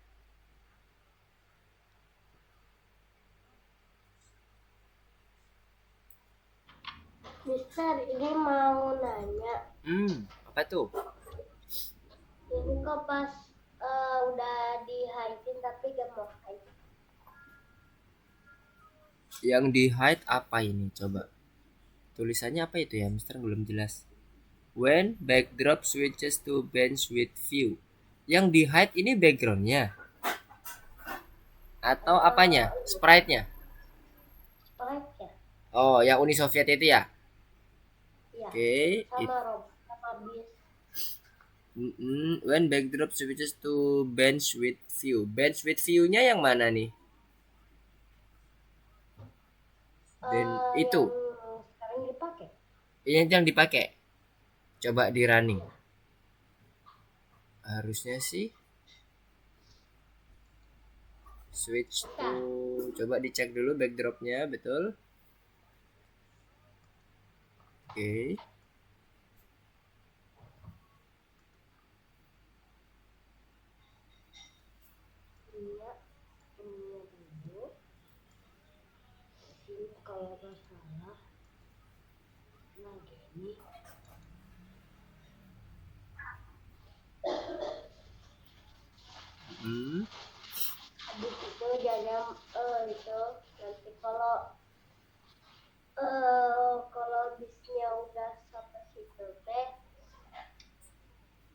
[SPEAKER 2] Mister, ini mau nanya.
[SPEAKER 1] Apa tuh?
[SPEAKER 2] Ini kok pas udah di hide tapi gak mau hide.
[SPEAKER 1] Yang di hide apa ini? Coba. Tulisannya apa itu ya? Mister belum jelas. When backdrop switches to bench with view. Yang di hide ini backgroundnya atau apanya? Sprite-nya?
[SPEAKER 2] Sprite ya?
[SPEAKER 1] Oh, yang Uni Soviet itu ya?
[SPEAKER 2] Iya.
[SPEAKER 1] Oke.
[SPEAKER 2] Sama Rob, sama Bis.
[SPEAKER 1] When backdrop switches to bench with view. Bench with view-nya yang mana nih? Dan itu
[SPEAKER 2] Yang sekarang dipakai.
[SPEAKER 1] yang dipakai. Coba di running. Harusnya sih switch to, coba dicek dulu backdropnya betul. Oke.
[SPEAKER 2] Iya, ini dulu. Ini kalau nggak salah. Nah, gini. Habis itu jangan itu nanti kalau bisnya udah sampai situ teh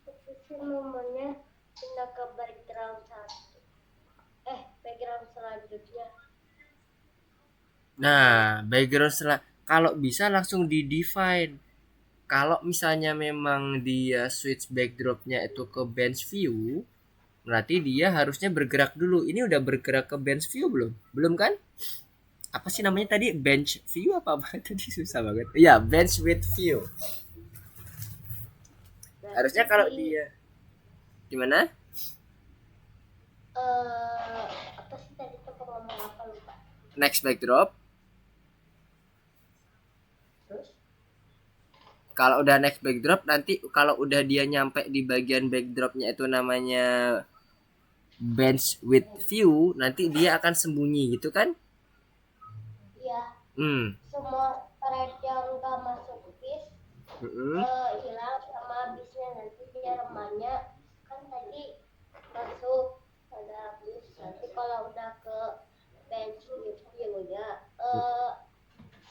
[SPEAKER 2] itu sih nomornya pindah ke background satu background selanjutnya.
[SPEAKER 1] Nah, background kalau bisa langsung di define. Kalau misalnya memang dia switch backdropnya itu ke bench view, berarti dia harusnya bergerak dulu. Ini udah bergerak ke bench view belum? Belum kan? Apa sih namanya tadi? Bench view apa tadi susah banget. Iya, bench with view.
[SPEAKER 2] Berarti
[SPEAKER 1] Harusnya kalau dia gimana?
[SPEAKER 2] apa sih tadi tuh ngomong apa lupa.
[SPEAKER 1] Next backdrop.
[SPEAKER 2] Terus
[SPEAKER 1] Kalau udah next backdrop nanti kalau udah dia nyampe di bagian backdropnya itu namanya bench with view, nanti dia akan sembunyi gitu kan? Hmm.
[SPEAKER 2] semua thread yang gak masuk bis
[SPEAKER 1] Mm-mm.
[SPEAKER 2] hilang sama bisnya. Nanti Jermannya kan tadi masuk pada bis, nanti kalau udah ke bench review-nya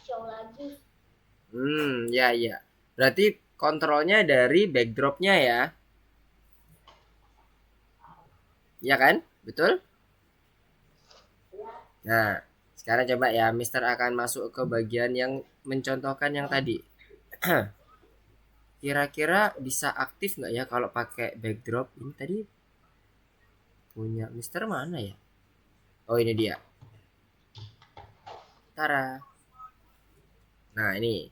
[SPEAKER 2] show lagi.
[SPEAKER 1] Ya ya. Berarti kontrolnya dari backdropnya ya. Ya kan? Betul?
[SPEAKER 2] Ya,
[SPEAKER 1] Nah, sekarang coba ya, Mister akan masuk ke bagian yang mencontohkan yang tadi. Kira-kira bisa aktif nggak ya kalau pakai backdrop? Ini tadi punya Mister mana ya? Oh ini dia. Tara. Nah ini,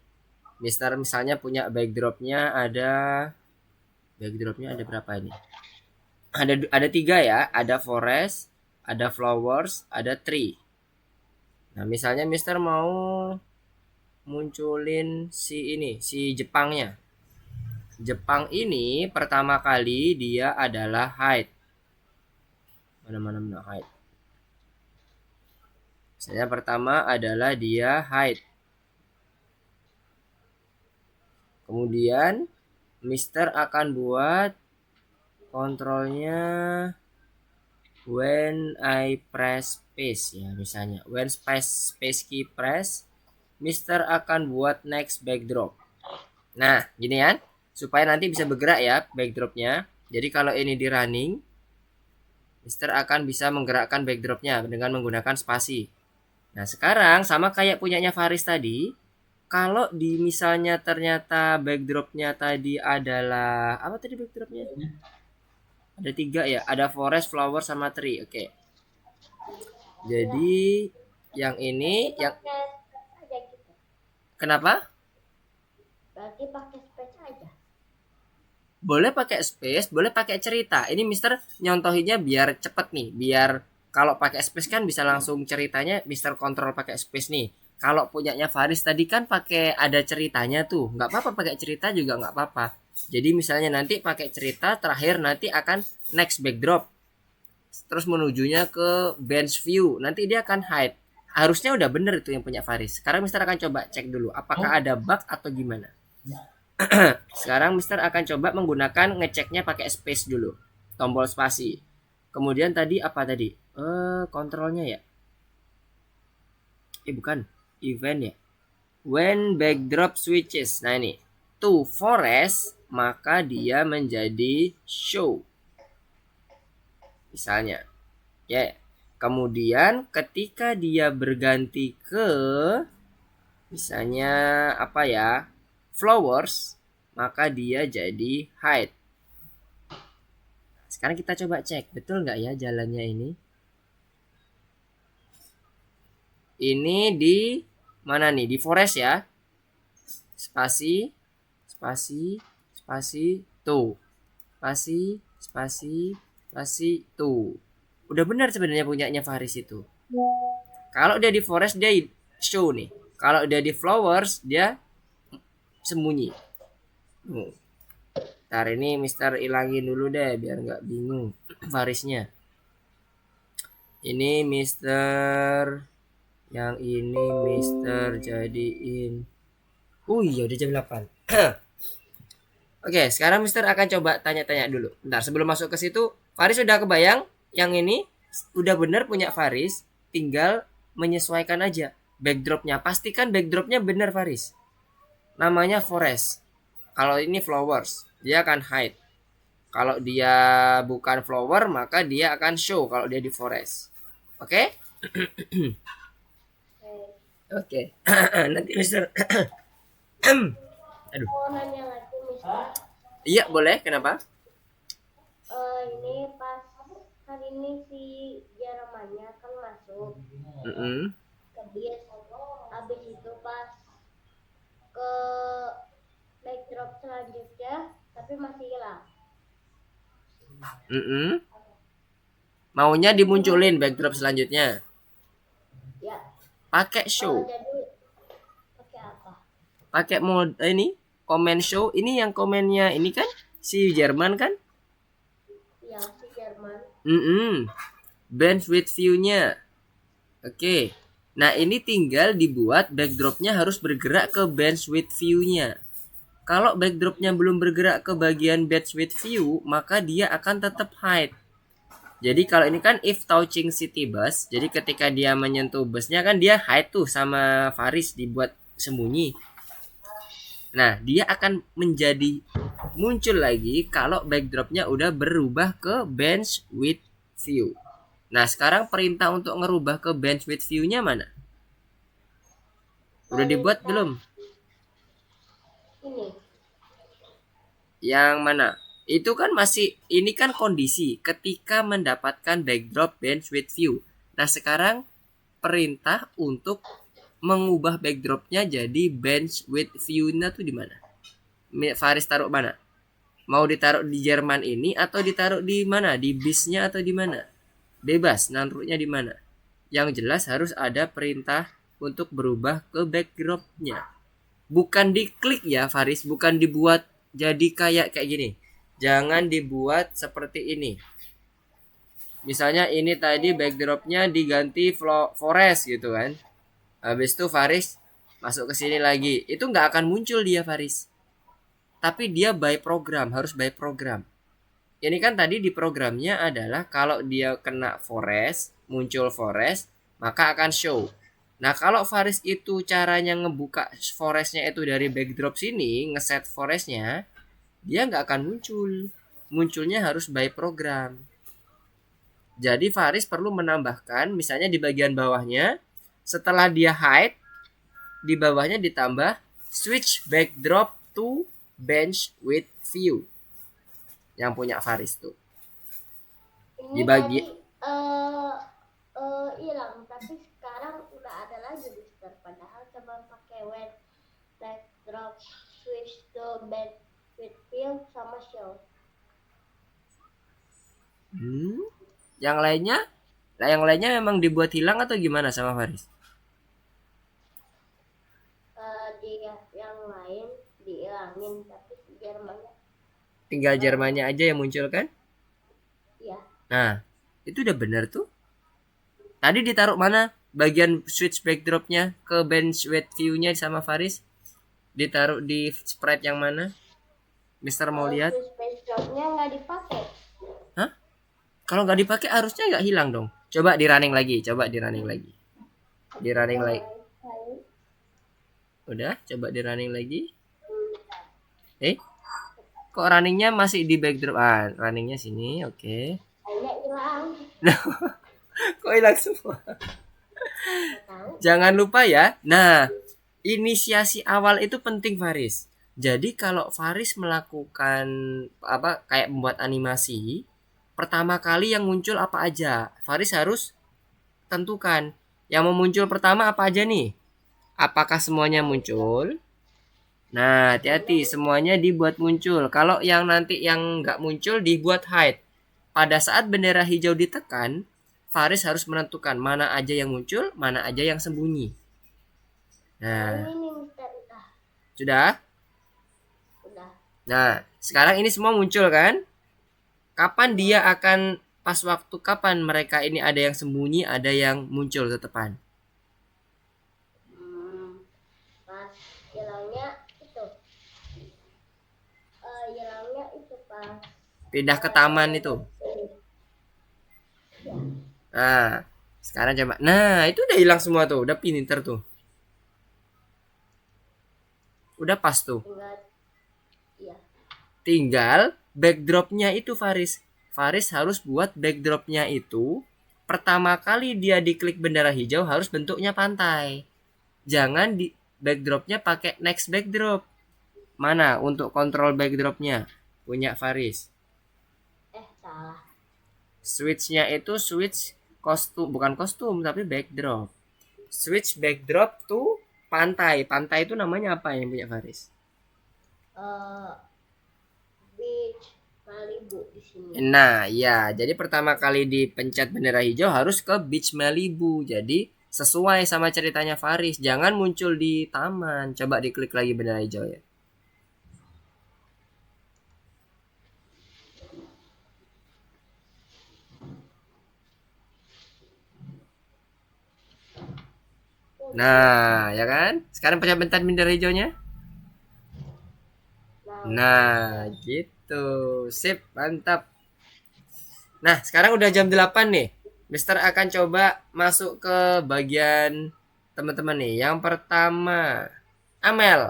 [SPEAKER 1] Mister misalnya punya backdropnya ada berapa ini? Ada tiga ya, ada forest, ada flowers, ada tree. Nah misalnya Mister mau munculin si Jepangnya. Jepang ini pertama kali dia adalah hide. Mana hide. Saya pertama adalah dia hide. Kemudian Mister akan buat kontrolnya when I press space ya misalnya. When space key press, Mister akan buat next backdrop. Nah, gini kan? Supaya nanti bisa bergerak ya backdropnya. Jadi kalau ini di running, Mister akan bisa menggerakkan backdropnya dengan menggunakan spasi. Nah, sekarang sama kayak punyanya Faris tadi, kalau di misalnya ternyata backdropnya tadi adalah apa tadi backdropnya? Ada tiga ya, ada forest, flower, sama tree. Oke.
[SPEAKER 2] ya.
[SPEAKER 1] Jadi yang ini
[SPEAKER 2] Berarti
[SPEAKER 1] yang
[SPEAKER 2] pakai space aja gitu.
[SPEAKER 1] kenapa?
[SPEAKER 2] Berarti pakai space aja.
[SPEAKER 1] Boleh pakai space, boleh pakai cerita. Ini Mister nyontohinnya biar cepet nih, biar kalau pakai space kan bisa langsung ceritanya Mister kontrol pakai space nih. Kalau punyanya Faris tadi kan pakai ada ceritanya tuh, nggak apa-apa pakai cerita juga nggak apa-apa. Jadi misalnya nanti pakai cerita terakhir nanti akan next backdrop, terus menujunya ke bench view, nanti dia akan hide. Harusnya udah bener itu yang punya Faris. Sekarang Mister akan coba cek dulu apakah ada bug atau gimana. Sekarang Mister akan coba menggunakan ngeceknya pakai space dulu. Tombol spasi. Kemudian tadi apa tadi? Kontrolnya ya. Bukan. Event ya. When backdrop switches. Nah ini. To forest, maka dia menjadi show. Misalnya. Ya. Kemudian ketika dia berganti ke misalnya apa ya? Flowers, maka dia jadi hide. Sekarang kita coba cek, betul nggak ya jalannya ini? Ini di mana nih? Di forest ya. Spasi, spasi, spasi, tuh. Spasi, spasi, spasi, tuh. Udah benar sebenarnya punyanya Faris itu. Kalau dia di forest dia show nih. Kalau dia di flowers dia sembunyi. Ntar ini Mister ilangin dulu deh biar nggak bingung Farisnya. Ini Mister, yang ini Mister jadiin. Iya udah jam 8. Oke, sekarang Mister akan coba tanya-tanya dulu. Bentar, sebelum masuk ke situ, Faris udah kebayang yang ini udah bener punya Faris, tinggal menyesuaikan aja backdropnya. Pastikan backdropnya bener Faris. Namanya forest. Kalau ini flowers, dia akan hide. Kalau dia bukan flower, maka dia akan show kalau dia di forest. Oke? Oke. Nanti Mister. Aduh.
[SPEAKER 2] Mau nanya lagi, Mister.
[SPEAKER 1] Iya, boleh. Kenapa?
[SPEAKER 2] Ini pas hari ini si Jermannya kan masuk ke bis. Habis itu pas ke backdrop selanjutnya, tapi masih hilang.
[SPEAKER 1] Maunya dimunculin backdrop selanjutnya.
[SPEAKER 2] Ya.
[SPEAKER 1] Pakai show.
[SPEAKER 2] Jadi pakai apa?
[SPEAKER 1] Pakai mode ini comment show. Ini yang komennya ini kan si Jerman kan?
[SPEAKER 2] Ya, si Jerman.
[SPEAKER 1] Bench with view-nya. Oke. Nah, ini tinggal dibuat backdropnya harus bergerak ke bench with view-nya. Kalau backdropnya belum bergerak ke bagian bench with view, maka dia akan tetap hide. Jadi kalau ini kan if touching city bus, jadi ketika dia menyentuh busnya kan dia hide tuh sama Faris, dibuat sembunyi. Nah, dia akan menjadi muncul lagi kalau backdropnya udah berubah ke bench with view. Nah, sekarang perintah untuk ngerubah ke bench with view-nya mana? Udah dibuat
[SPEAKER 2] Perintah
[SPEAKER 1] belum?
[SPEAKER 2] ini.
[SPEAKER 1] Yang mana? Itu kan masih, ini kan kondisi ketika mendapatkan backdrop bench with view. Nah, sekarang perintah untuk mengubah backdropnya jadi bench with view-nya tuh di mana? Faris taruh mana? Mau ditaruh di Jerman ini atau ditaruh di mana? Di bisnya atau di mana? Bebas, naruhnya di mana? Yang jelas harus ada perintah untuk berubah ke backdropnya. Bukan diklik ya Faris, bukan dibuat jadi kayak gini. Jangan dibuat seperti ini. Misalnya ini tadi backdropnya diganti forest gitu kan. Habis itu Faris masuk ke sini lagi. Itu nggak akan muncul dia Faris. Tapi dia by program, harus by program. Ini kan tadi di programnya adalah kalau dia kena forest, muncul forest, maka akan show. Nah, kalau Faris itu caranya ngebuka forestnya itu dari backdrop sini, ngeset forestnya, dia nggak akan muncul. Munculnya harus by program. Jadi Faris perlu menambahkan, misalnya di bagian bawahnya, setelah dia hide, di bawahnya ditambah switch backdrop to bench with view. Yang punya Faris tuh.
[SPEAKER 2] Ini
[SPEAKER 1] Di
[SPEAKER 2] tadi
[SPEAKER 1] bagi
[SPEAKER 2] hilang, tapi sekarang udah ada lagi Mister. Padahal coba pakai wet backdrop switch to bed with field sama show.
[SPEAKER 1] Yang lainnya? Nah, yang lainnya memang dibuat hilang atau gimana sama Faris?
[SPEAKER 2] Di yang lain dihilangin, tapi Jermannya
[SPEAKER 1] Tinggal Jermannya aja yang muncul kan?
[SPEAKER 2] ya.
[SPEAKER 1] Nah, itu udah bener tuh. Tadi ditaruh mana? Bagian switch backdropnya ke bench with view-nya sama Faris? Ditaruh di spread yang mana? Mister mau lihat?
[SPEAKER 2] Switch backdropnya nggak dipakai.
[SPEAKER 1] Hah? Kalau nggak dipakai harusnya nggak hilang dong. Coba di running lagi, coba di running lagi. Di running lagi. Udah, coba di running lagi. Kok runningnya masih di backdrop? Ah, runningnya sini, oke.
[SPEAKER 2] Kayaknya hilang.
[SPEAKER 1] Kok hilang semua?
[SPEAKER 2] Tahu.
[SPEAKER 1] Jangan lupa ya. Nah, inisiasi awal itu penting Faris. Jadi kalau Faris melakukan apa kayak membuat animasi, pertama kali yang muncul apa aja? Faris harus tentukan. Yang mau muncul pertama apa aja nih? Apakah semuanya muncul? Nah, hati-hati semuanya dibuat muncul. Kalau yang nanti yang nggak muncul dibuat hide. Pada saat bendera hijau ditekan, Faris harus menentukan mana aja yang muncul, mana aja yang sembunyi. Nah,
[SPEAKER 2] Ini Mister udah.
[SPEAKER 1] sudah?
[SPEAKER 2] Udah.
[SPEAKER 1] Nah, sekarang ini semua muncul kan? Kapan dia akan pas waktu kapan mereka ini ada yang sembunyi, ada yang muncul tetepan?
[SPEAKER 2] Pas hilangnya itu. Hilangnya itu pas
[SPEAKER 1] Pindah ke taman itu. Nah, sekarang coba. Nah, itu udah hilang semua tuh, udah pinter tuh. Udah pas tuh.
[SPEAKER 2] tinggal iya.
[SPEAKER 1] Tinggal backdropnya itu Faris. Faris harus buat backdropnya itu pertama kali dia diklik bendera hijau harus bentuknya pantai. Jangan di backdropnya pakai next backdrop. Mana untuk kontrol backdropnya? Punya Faris.
[SPEAKER 2] Salah.
[SPEAKER 1] Switchnya itu switch kostum, bukan kostum tapi backdrop. Switch backdrop to pantai. Pantai itu namanya apa yang punya Faris?
[SPEAKER 2] Beach Malibu di sini.
[SPEAKER 1] Nah, ya, jadi pertama kali dipencet bendera hijau harus ke Beach Malibu. Jadi sesuai sama ceritanya Faris, jangan muncul di taman. Coba diklik lagi bendera hijau ya. Nah, ya kan? Sekarang pecah bentar minder hijaunya.
[SPEAKER 2] Nah,
[SPEAKER 1] Nah, gitu. Sip, mantap. Nah, sekarang udah jam 8 nih. Mister akan coba masuk ke bagian teman-teman nih. Yang pertama, Amel.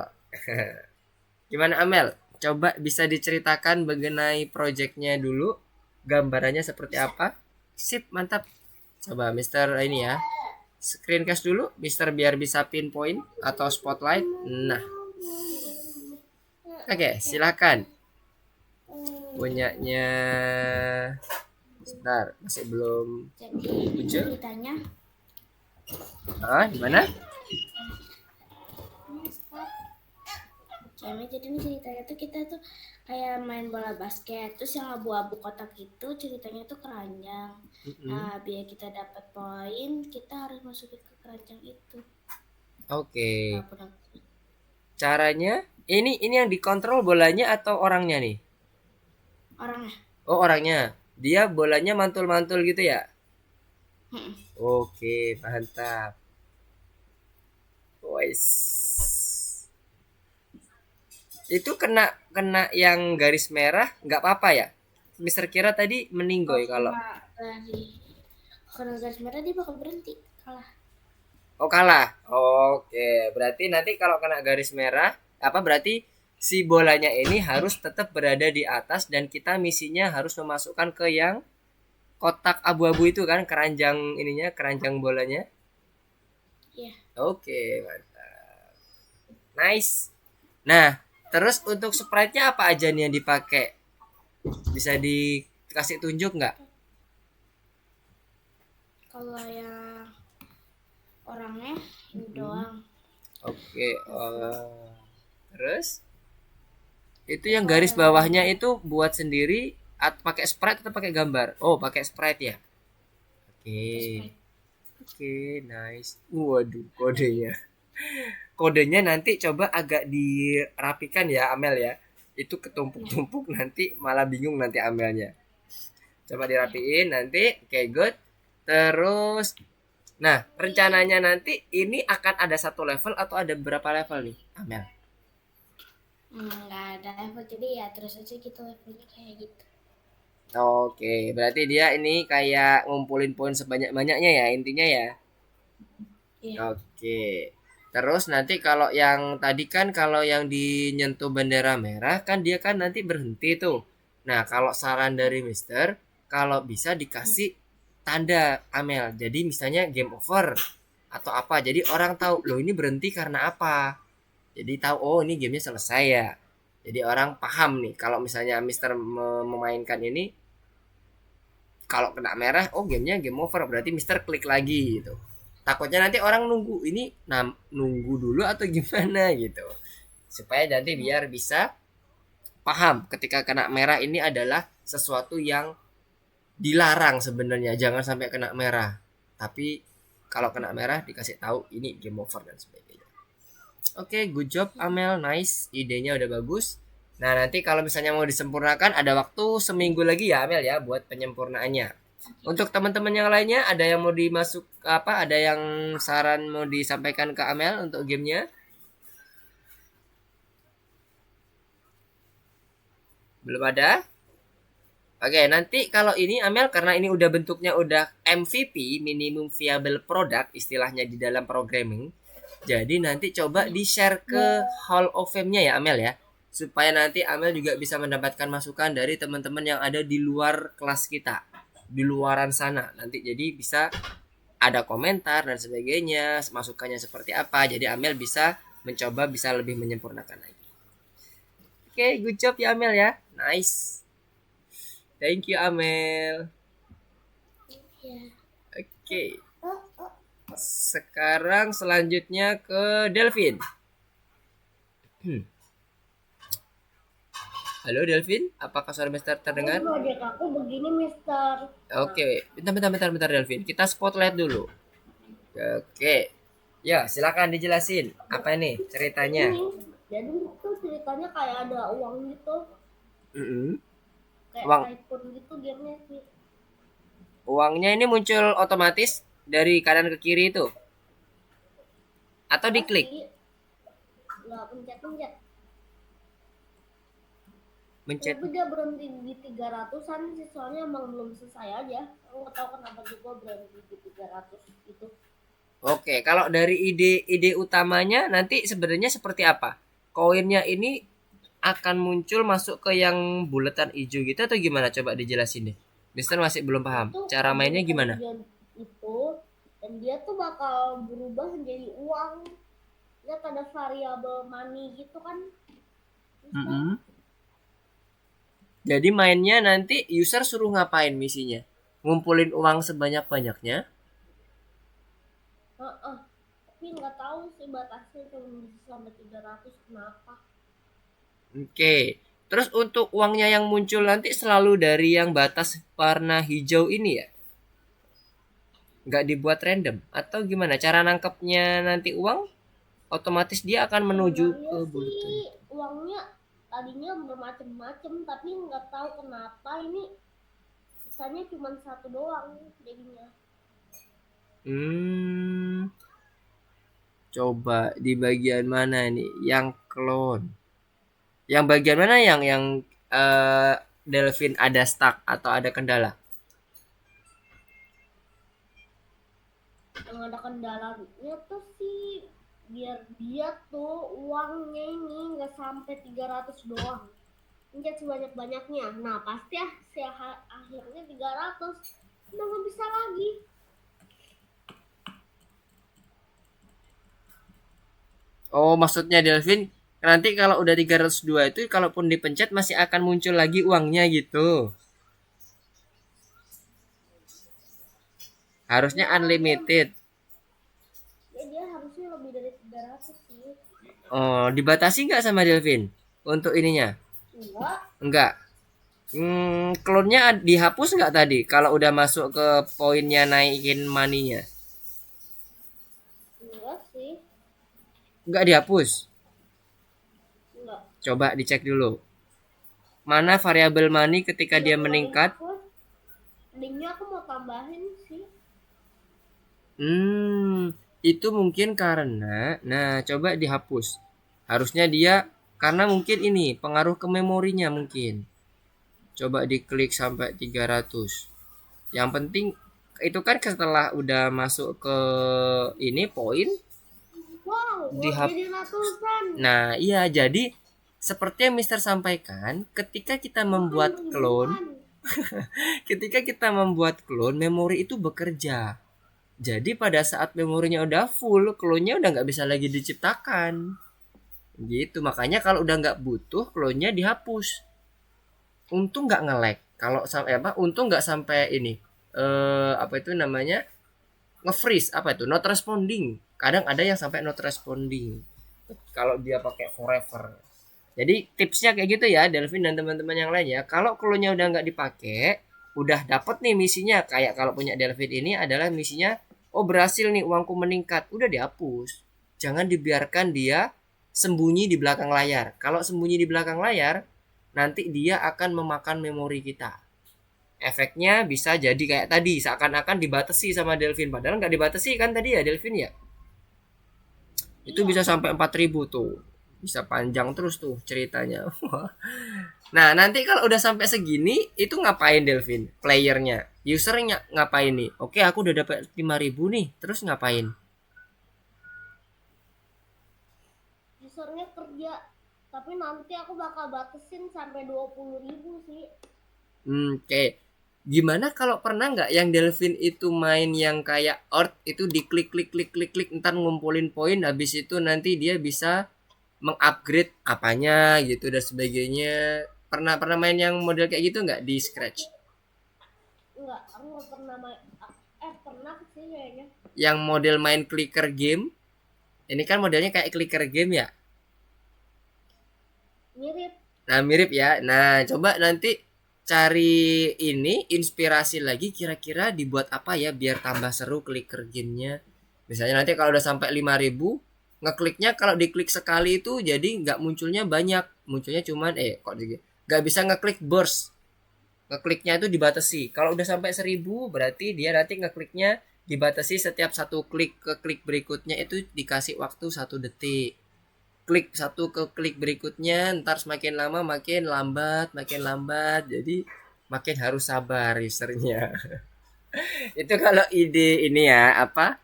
[SPEAKER 1] Gimana Amel? Coba bisa diceritakan mengenai proyeknya dulu. Gambarannya seperti
[SPEAKER 3] Bisa.
[SPEAKER 1] apa? Sip, mantap. Coba Mister ini ya. Screencast dulu, Mister biar bisa pinpoint atau spotlight. Nah, oke, silakan. Punyanya sebentar, masih belum
[SPEAKER 3] Jadi
[SPEAKER 1] muncul.
[SPEAKER 3] ceritanya
[SPEAKER 1] Gimana?
[SPEAKER 3] jadi ini ceritanya tuh kita tuh kayak main bola basket, terus yang abu-abu kotak itu ceritanya tuh keranjang. Nah, biar kita dapat poin, kita harus masukin ke keranjang itu.
[SPEAKER 1] Oke.
[SPEAKER 3] Walaupun
[SPEAKER 1] Caranya ini yang dikontrol bolanya atau orangnya nih?
[SPEAKER 3] orangnya.
[SPEAKER 1] Oh, orangnya. Dia bolanya mantul-mantul gitu ya?
[SPEAKER 3] Mm-mm.
[SPEAKER 1] Oke, mantap. Wes. Itu kena kena yang garis merah nggak apa-apa ya? Mister Kira tadi meninggoy kalau
[SPEAKER 3] Karena garis merah dia bakal berhenti, kalah.
[SPEAKER 1] oh kalah. Oke, berarti nanti kalau kena garis merah apa berarti si bolanya ini harus tetap berada di atas dan kita misinya harus memasukkan ke yang kotak abu-abu itu kan keranjang ininya, keranjang bolanya.
[SPEAKER 3] Iya.
[SPEAKER 1] Oke, mantap. Nice. Nah, terus untuk sprite-nya apa aja nih yang dipakai? Bisa dikasih tunjuk nggak?
[SPEAKER 3] Kalau yang orangnya ini doang.
[SPEAKER 1] Oke, terus itu yang garis bawahnya itu buat sendiri atau pakai sprite atau pakai gambar? Oh, pakai sprite ya. Oke. Oke, nice. Waduh, kodenya. Kodenya nanti coba agak dirapikan ya, Amel ya. Itu ketumpuk-tumpuk nanti malah bingung nanti Amelnya. Coba dirapiin nanti. Oke, good. Terus nah, rencananya nanti ini akan ada satu level atau ada berapa level nih, Amel?
[SPEAKER 3] Nggak ada level, jadi ya terus aja gitu levelnya kayak gitu.
[SPEAKER 1] Oke, berarti dia ini kayak ngumpulin poin sebanyak-banyaknya ya intinya ya.
[SPEAKER 3] Iya.
[SPEAKER 1] Oke. Terus nanti kalau yang tadi kan kalau yang dinyentuh bendera merah kan dia kan nanti berhenti tuh. Nah, kalau saran dari Mister, kalau bisa dikasih tanda Amel. Jadi misalnya game over atau apa. Jadi orang tahu, loh ini berhenti karena apa. Jadi tahu oh ini gamenya selesai ya. Jadi orang paham nih kalau misalnya Mister memainkan ini kalau kena merah oh gamenya game over berarti Mister klik lagi gitu. Takutnya nanti orang nunggu ini nunggu dulu atau gimana gitu supaya nanti biar bisa paham ketika kena merah ini adalah sesuatu yang dilarang sebenarnya jangan sampai kena merah tapi kalau kena merah dikasih tahu ini game over dan sebagainya. Oke, good job Amel, nice, idenya udah bagus. Nah nanti kalau misalnya mau disempurnakan ada waktu seminggu lagi ya Amel ya buat penyempurnaannya. Untuk teman-teman yang lainnya ada yang mau dimasuk apa? Ada yang saran mau disampaikan ke Amel untuk gamenya? Belum ada? Oke, nanti kalau ini Amel karena ini udah bentuknya udah MVP, minimum viable product istilahnya di dalam programming. Jadi nanti coba di-share ke Hall of Fame-nya ya Amel ya. Supaya nanti Amel juga bisa mendapatkan masukan dari teman-teman yang ada di luar kelas kita. Di luaran sana. Nanti jadi bisa ada komentar dan sebagainya, masukannya seperti apa. Jadi Amel bisa mencoba bisa lebih menyempurnakan lagi. Oke, good job ya Amel ya. Nice. Thank you Amel.
[SPEAKER 3] Iya.
[SPEAKER 1] Oke. Sekarang selanjutnya ke Delvin. Halo Delvin, apakah suara Mister terdengar?
[SPEAKER 2] Proyek aku begini, Mister.
[SPEAKER 1] Oke, bentar Delvin. Kita spotlight dulu. Oke. Ya, silakan dijelasin. Apa ini ceritanya?
[SPEAKER 2] Jadi itu ceritanya kayak ada uang gitu,
[SPEAKER 1] Mm-mm.
[SPEAKER 2] kayak
[SPEAKER 1] Uang,
[SPEAKER 2] tycoon gitu gamenya sih.
[SPEAKER 1] uangnya ini muncul otomatis dari kanan ke kiri itu. atau diklik?
[SPEAKER 2] Nggak pencet-pencet.
[SPEAKER 1] Mencet.
[SPEAKER 2] Tapi dia berhenti di 300-an sih, soalnya emang belum selesai aja. Aku nggak tahu kenapa juga berhenti di 300 itu.
[SPEAKER 1] Oke, kalau dari ide utamanya nanti sebenarnya seperti apa? Koinnya ini akan muncul masuk ke yang bulatan hijau gitu atau gimana? Coba dijelasin deh. Mister masih belum paham.
[SPEAKER 2] Itu
[SPEAKER 1] Cara mainnya gimana?
[SPEAKER 2] itu, dan dia tuh bakal berubah menjadi uang. Lihat ada variabel money gitu kan.
[SPEAKER 1] Jadi mainnya nanti user suruh ngapain misinya? Ngumpulin uang sebanyak-banyaknya.
[SPEAKER 2] Tapi nggak tahu sih batasnya cuma bisa sampai 300, kenapa?
[SPEAKER 1] Oke. Terus untuk uangnya yang muncul nanti selalu dari yang batas warna hijau ini ya? Nggak dibuat random? Atau gimana? Cara nangkepnya nanti uang? Otomatis dia akan menuju ke bulatan.
[SPEAKER 2] Uangnya tadinya bermacam-macam, tapi nggak tahu kenapa ini sisanya cuma satu doang jadinya.
[SPEAKER 1] Coba di bagian mana nih? Yang clone. Yang bagian mana yang Delvin ada stuck atau ada kendala?
[SPEAKER 2] Yang ada kendalanya tuh sih biar dia tuh uangnya ini nggak sampai 300 doang. Pencet sebanyak-banyaknya. Nah pasti akhirnya 300. Udah nggak bisa lagi.
[SPEAKER 1] Oh, maksudnya Delvin nanti kalau udah 302 itu kalaupun dipencet masih akan muncul lagi uangnya gitu. Harusnya unlimited.
[SPEAKER 2] Ya dia harusnya lebih dari 300 sih.
[SPEAKER 1] Oh, dibatasi nggak sama Delvin untuk ininya? Enggak. Klonnya dihapus nggak tadi kalau udah masuk ke poinnya naikin money-nya?
[SPEAKER 2] Enggak sih.
[SPEAKER 1] Enggak dihapus.
[SPEAKER 2] Enggak.
[SPEAKER 1] Coba dicek dulu. Mana variabel money ketika dia meningkat?
[SPEAKER 2] Tadinya aku mau tambahin sih.
[SPEAKER 1] Itu mungkin karena, nah coba dihapus. Harusnya dia karena mungkin ini pengaruh ke memorinya mungkin. Coba diklik sampai 300. Yang penting itu kan setelah udah masuk ke ini poin.
[SPEAKER 2] Wow, jadi ratusan.
[SPEAKER 1] Nah, iya jadi seperti yang Mister sampaikan, ketika kita membuat clone, ketika kita membuat clone, memori itu bekerja. Jadi pada saat memorinya udah full, clone-nya udah nggak bisa lagi diciptakan. Gitu, makanya kalau udah nggak butuh, clone-nya dihapus. Untung nggak nge-lag. Kalau sampai untung nggak sampai ini. Apa itu namanya? Nge-freeze, apa itu? Not responding. Kadang ada yang sampai not responding. Kalau dia pakai forever. Jadi tipsnya kayak gitu ya, Delvin dan teman-teman yang lain ya. Kalau clone-nya udah nggak dipakai, udah dapet nih misinya. Kayak kalau punya Delvin ini adalah misinya, oh berhasil nih uangku meningkat, udah dihapus. Jangan dibiarkan dia sembunyi di belakang layar. Kalau sembunyi di belakang layar, nanti dia akan memakan memori kita. Efeknya bisa jadi kayak tadi, seakan-akan dibatasi sama Delvin. Padahal nggak dibatasi kan tadi ya Delvin ya. Itu bisa sampai 4000 tuh. Bisa panjang terus tuh ceritanya. Nah nanti kalau udah sampai segini itu ngapain Delvin? Playernya, usernya ngapain nih? Oke aku udah dapat 5000 nih, terus ngapain?
[SPEAKER 2] Usernya kerja, tapi nanti aku bakal batasin sampai 20.000 sih.
[SPEAKER 1] Oke. Gimana kalau pernah nggak yang Delvin itu main yang kayak Earth itu diklik klik klik klik klik ntar ngumpulin poin, habis itu nanti dia bisa mengupgrade apanya gitu dan sebagainya. Pernah main yang model kayak gitu nggak di Scratch?
[SPEAKER 2] Enggak, aku nggak pernah main. Pernah sih kayaknya.
[SPEAKER 1] Yang model main clicker game. Ini kan modelnya kayak clicker game ya.
[SPEAKER 2] Mirip.
[SPEAKER 1] Nah mirip ya. Nah coba nanti cari ini inspirasi lagi kira-kira dibuat apa ya biar tambah seru clicker gamenya. Misalnya nanti kalau udah sampai 5000 ngekliknya kalau diklik sekali itu jadi nggak munculnya banyak, munculnya cuman nggak bisa ngeklik burst, ngekliknya itu dibatasi. Kalau udah sampai 1000 berarti dia nanti ngekliknya Dibatasi setiap satu klik ke klik berikutnya itu dikasih waktu 1 detik. Klik satu ke klik berikutnya, ntar semakin lama makin lambat. Jadi makin harus sabar usernya. Itu kalau ide ini ya, apa?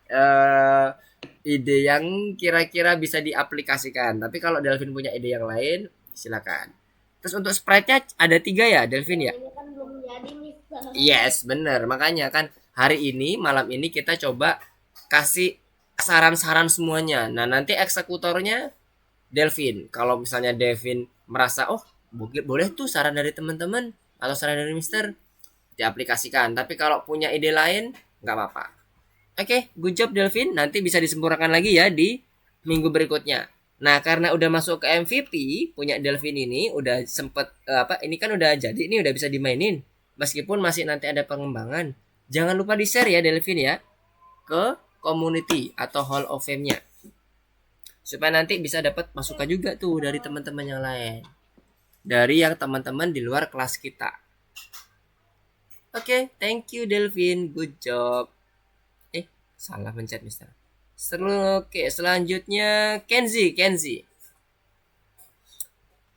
[SPEAKER 1] Ide yang kira-kira bisa diaplikasikan. Tapi kalau Delvin punya ide yang lain, silakan. Terus untuk sprite-nya ada 3 ya, Delvin ya?
[SPEAKER 2] Ini kan belum jadi Mister.
[SPEAKER 1] Yes, bener. Makanya kan hari ini, malam ini kita coba kasih saran-saran semuanya. Nah, nanti eksekutornya Delvin. Kalau misalnya Delvin merasa, oh boleh tuh saran dari teman-teman atau saran dari Mister, diaplikasikan. Tapi kalau punya ide lain, nggak apa-apa. Oke, good job Delvin. Nanti bisa disempurnakan lagi ya di minggu berikutnya. Nah, karena udah masuk ke MVP, punya Delvin ini udah sempet apa? Ini kan udah jadi, ini udah bisa dimainin. Meskipun masih nanti ada pengembangan. Jangan lupa di-share ya Delvin ya ke community atau Hall of Fame-nya. Supaya nanti bisa dapat masukan juga tuh dari teman-teman yang lain. Dari yang teman-teman di luar kelas kita. Oke, thank you Delvin. Good job. Salah pencet Mister. Oke, selanjutnya Kenzi.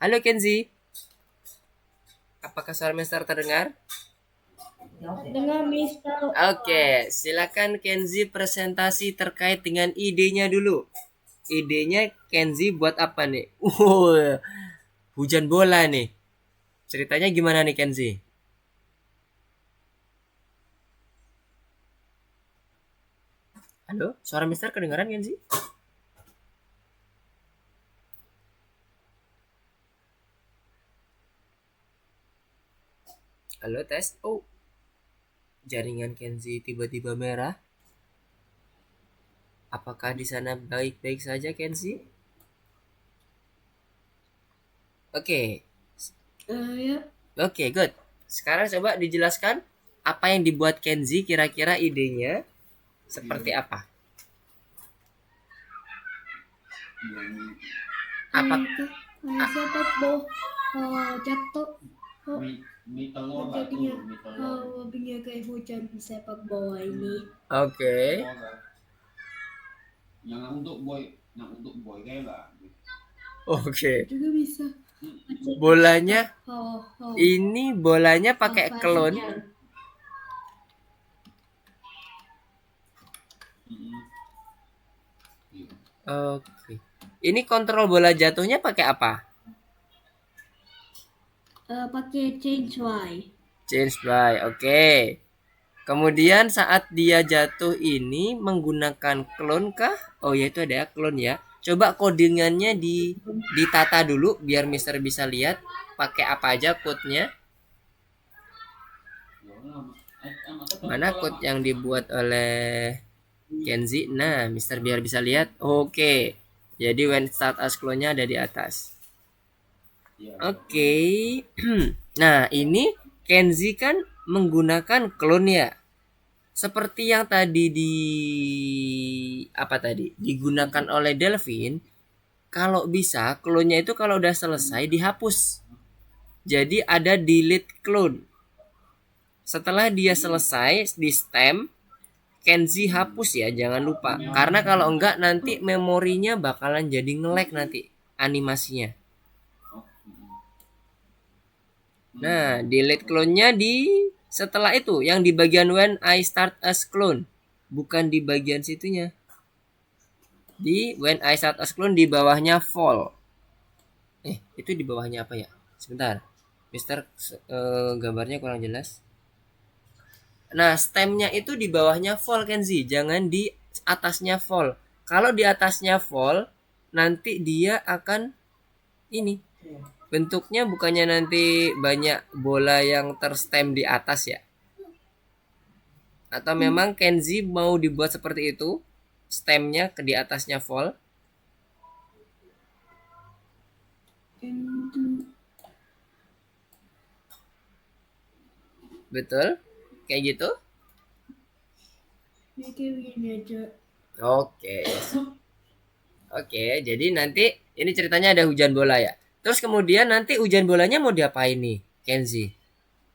[SPEAKER 1] Halo Kenzi. Apakah suara Mister terdengar?
[SPEAKER 3] Dengan Mister.
[SPEAKER 1] Oke, silakan Kenzi presentasi terkait dengan idenya dulu. Idenya Kenzi buat apa nih? Hujan bola nih. Ceritanya gimana nih Kenzi? Halo, suara Mister kedengaran Kenzi? Halo, tes. Oh, jaringan Kenzi tiba-tiba merah. Apakah di sana baik-baik saja Kenzi? Oke.
[SPEAKER 3] Ya.
[SPEAKER 1] Oke, good. Sekarang coba dijelaskan apa yang dibuat Kenzi, kira-kira idenya seperti apa? Apa?
[SPEAKER 3] Sepak bola jatuh.
[SPEAKER 4] Mie telur lah tuh,
[SPEAKER 3] Jadinya
[SPEAKER 4] mie telur.
[SPEAKER 3] hobinya kayak hujan sepak bola ini.
[SPEAKER 1] Oke.
[SPEAKER 4] Yang untuk boy kayak lah.
[SPEAKER 1] Oke.
[SPEAKER 3] Juga bisa.
[SPEAKER 1] Bolanya
[SPEAKER 3] Oh.
[SPEAKER 1] ini bolanya pakai klon. Oke. Ini kontrol bola jatuhnya pakai apa?
[SPEAKER 3] Pakai change Y.
[SPEAKER 1] Change by. Oke. Kemudian saat dia jatuh ini menggunakan klon kah? Oh ya, itu ada klon ya. Coba codingannya ditata dulu biar Mister bisa lihat pakai apa aja code-nya. Mana code yang dibuat oleh Kenzi? Nah, Mister biar bisa lihat. Oke. Jadi when start as clone-nya ada di atas. Oke. Nah, ini Kenzi kan menggunakan klon ya. Seperti yang tadi digunakan oleh Delvin, kalau bisa klonnya itu kalau udah selesai dihapus. Jadi ada delete clone. Setelah dia selesai di stem, Kenzi hapus ya, jangan lupa. Karena kalau enggak nanti memorinya bakalan jadi nge-lag nanti animasinya. Nah, delete clone-nya setelah itu yang di bagian when I start as clone, bukan di bagian situnya. Di when I start as clone di bawahnya fall. Itu di bawahnya apa ya? Sebentar. Mister gambarnya kurang jelas. Nah, stemnya itu di bawahnya fall Kenzi, jangan di atasnya fall. Kalau di atasnya fall, nanti dia akan ini. Bentuknya bukannya nanti banyak bola yang terstem di atas ya? Atau memang Kenzi mau dibuat seperti itu? Stemnya ke di atasnya fall? Betul? Kayak gitu? Oke, jadi nanti ini ceritanya ada hujan bola ya. Terus kemudian nanti hujan bolanya mau diapain nih, Kenzi?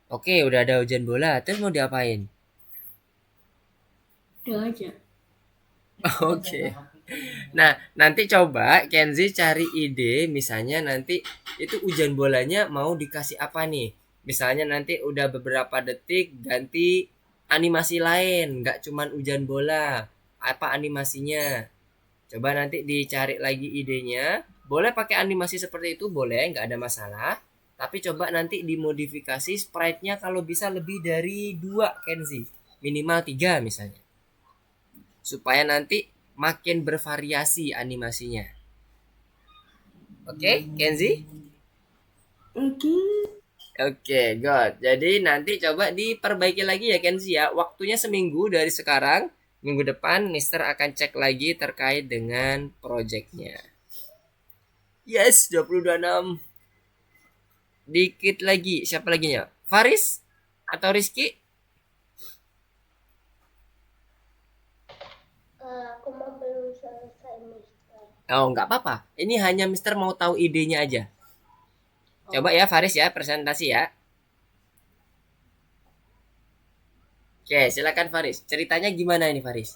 [SPEAKER 1] Oke, udah ada hujan bola, terus mau diapain?
[SPEAKER 3] aja.
[SPEAKER 1] Oke. Nah, nanti coba Kenzi cari ide, misalnya nanti itu hujan bolanya mau dikasih apa nih? Misalnya nanti udah beberapa detik ganti animasi lain, nggak cuman hujan bola. Apa animasinya? Coba nanti dicari lagi idenya. Boleh pakai animasi seperti itu, boleh, nggak ada masalah. Tapi coba nanti dimodifikasi sprite-nya kalau bisa lebih dari 2 Kenzi. Minimal 3 misalnya. Supaya nanti makin bervariasi animasinya. Oke, Kenzi?
[SPEAKER 3] Oke.
[SPEAKER 1] Oke, good. Jadi nanti coba diperbaiki lagi ya Kenzi ya. Waktunya seminggu dari sekarang. Minggu depan Mister akan cek lagi terkait dengan projectnya. Yes, 22.6. Dikit lagi. Siapa lagi nya? Faris? Atau Rizky?
[SPEAKER 2] Aku mau belum selesai, Mister.
[SPEAKER 1] Oh, nggak apa-apa. Ini hanya Mister mau tahu idenya aja. Coba ya Faris ya, presentasi ya. Oke, silakan Faris. Ceritanya gimana ini Faris?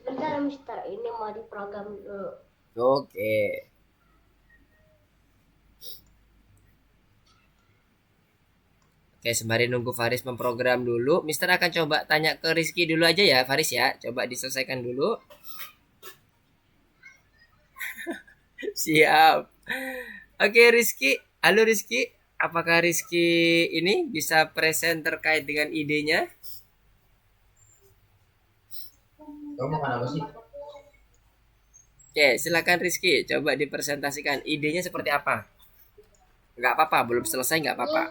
[SPEAKER 2] Bentar, Mister. Ini mau diprogram dulu.
[SPEAKER 1] Oke. Oke, sembari nunggu Faris memprogram dulu, Mister akan coba tanya ke Rizky dulu aja ya, Faris ya. Coba diselesaikan dulu. Siap. Oke, Rizky. Halo Rizky. Apakah Rizky ini bisa present terkait dengan idenya?
[SPEAKER 5] Kamu makan apa sih?
[SPEAKER 1] Oke, silakan Rizky. Coba dipresentasikan. Idenya seperti apa? Nggak apa-apa, belum selesai nggak apa-apa.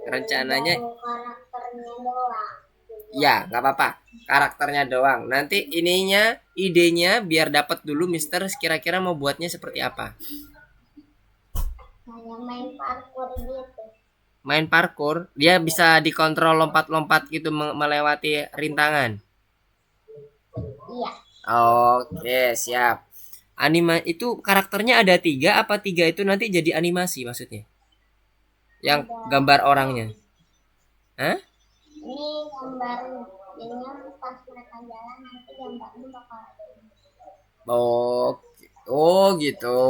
[SPEAKER 1] Rencananya
[SPEAKER 2] Karakternya doang.
[SPEAKER 1] ya, nggak apa-apa. Karakternya doang. Nanti ininya, idenya biar dapat dulu Mister kira-kira mau buatnya seperti apa.
[SPEAKER 2] Kayak main parkour gitu.
[SPEAKER 1] Main parkour, dia bisa dikontrol lompat-lompat gitu melewati rintangan.
[SPEAKER 2] Iya.
[SPEAKER 1] Oke, siap. Anima itu karakternya ada 3 apa 3 itu nanti jadi animasi maksudnya? Yang gambar orangnya. Hah?
[SPEAKER 2] Ini gambar ini pas mereka jalan nanti gambarnya bakal ada.
[SPEAKER 1] Oh, oh gitu.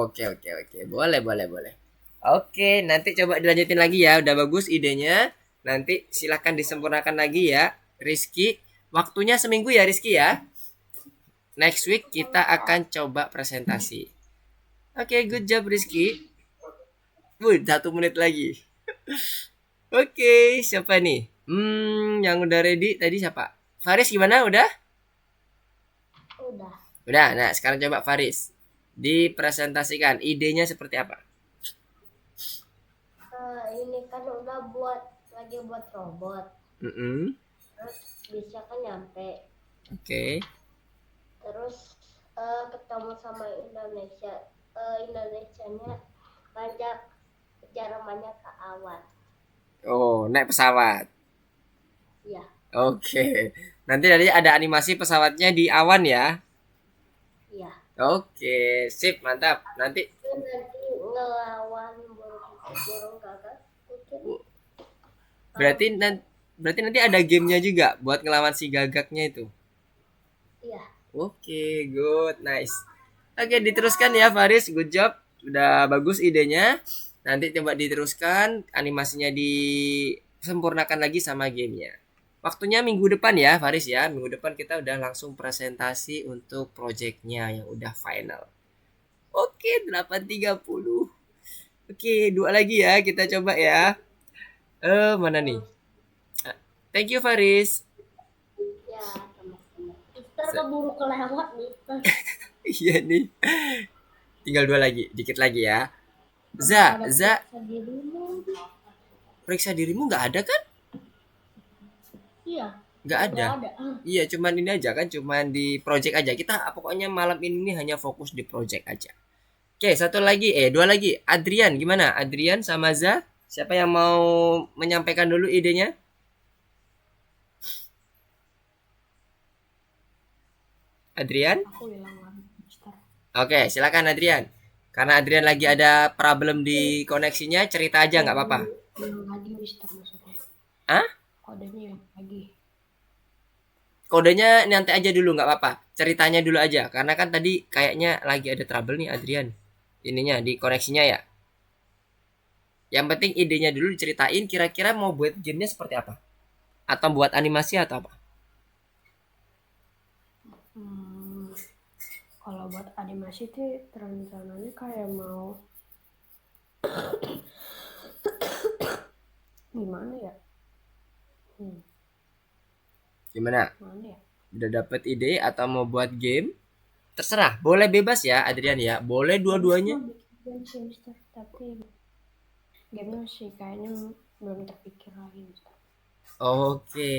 [SPEAKER 1] Oke. Boleh. Oke, nanti coba dilanjutin lagi ya. Udah bagus idenya. Nanti silahkan disempurnakan lagi ya, Rizky. Waktunya seminggu ya, Rizky ya. Next week kita akan coba presentasi. Oke, good job Rizky. 1 menit lagi. Oke, siapa nih? Yang udah ready tadi siapa? Faris gimana? Udah? Udah. Nah, sekarang coba Faris dipresentasikan idenya seperti apa?
[SPEAKER 2] Ini kan udah lagi buat robot. Terus bisa kan nyampe.
[SPEAKER 1] Oke.
[SPEAKER 2] Terus ketemu sama Indonesia. Indonesianya ngajak jarak ke awan.
[SPEAKER 1] Oh, naik pesawat.
[SPEAKER 2] Iya.
[SPEAKER 1] Oke. Nanti ada animasi pesawatnya di awan ya.
[SPEAKER 2] Iya.
[SPEAKER 1] Oke, sip, mantap. Nanti
[SPEAKER 2] Nanti ngelawan burung gagak.
[SPEAKER 1] berarti nanti ada gamenya juga buat ngelawan si gagaknya itu.
[SPEAKER 2] Iya.
[SPEAKER 1] Oke, good, nice. Oke, diteruskan ya Faris, good job. Udah bagus idenya. Nanti coba diteruskan, animasinya disempurnakan lagi sama gamenya. Waktunya minggu depan ya Faris ya. Minggu depan kita udah langsung presentasi untuk projectnya yang udah final. Oke, 8.30. Oke, 2 lagi ya, kita coba ya. Mana nih? Thank you Faris.
[SPEAKER 2] Ya, sama-sama. Mister keburu kelewat, Mister.
[SPEAKER 1] Iya nih. Tinggal 2 lagi, dikit lagi ya. Za, periksa dirimu nggak ada kan?
[SPEAKER 2] Iya.
[SPEAKER 1] Nggak ada. Iya, cuman ini aja kan, cuman di project aja. Kita pokoknya malam ini hanya fokus di project aja. Oke, 2 lagi. Adrian, gimana? Adrian sama Za, siapa yang mau menyampaikan dulu idenya? Adrian? Oke, silakan Adrian. Karena Adrian lagi ada problem di koneksinya, cerita aja nggak apa-apa.
[SPEAKER 2] Yang lagi Mister maksudnya.
[SPEAKER 1] Hah?
[SPEAKER 2] Kodenya yang lagi.
[SPEAKER 1] Kodenya nanti aja dulu nggak apa-apa. Ceritanya dulu aja. Karena kan tadi kayaknya lagi ada trouble nih Adrian. Ininya di koneksinya ya. Yang penting idenya dulu diceritain kira-kira mau buat gamenya seperti apa. Atau buat animasi atau apa.
[SPEAKER 2] Kalau buat animasi tuh rencananya kayak mau gimana ya?
[SPEAKER 1] Gimana?
[SPEAKER 2] Mana ya?
[SPEAKER 1] Udah dapet ide atau mau buat game? Terserah, boleh bebas ya Adrian ya. Boleh dua-duanya.
[SPEAKER 2] Game sih Mister, tapi game masih kayaknya belum terpikir lagi Mister.
[SPEAKER 1] Oke.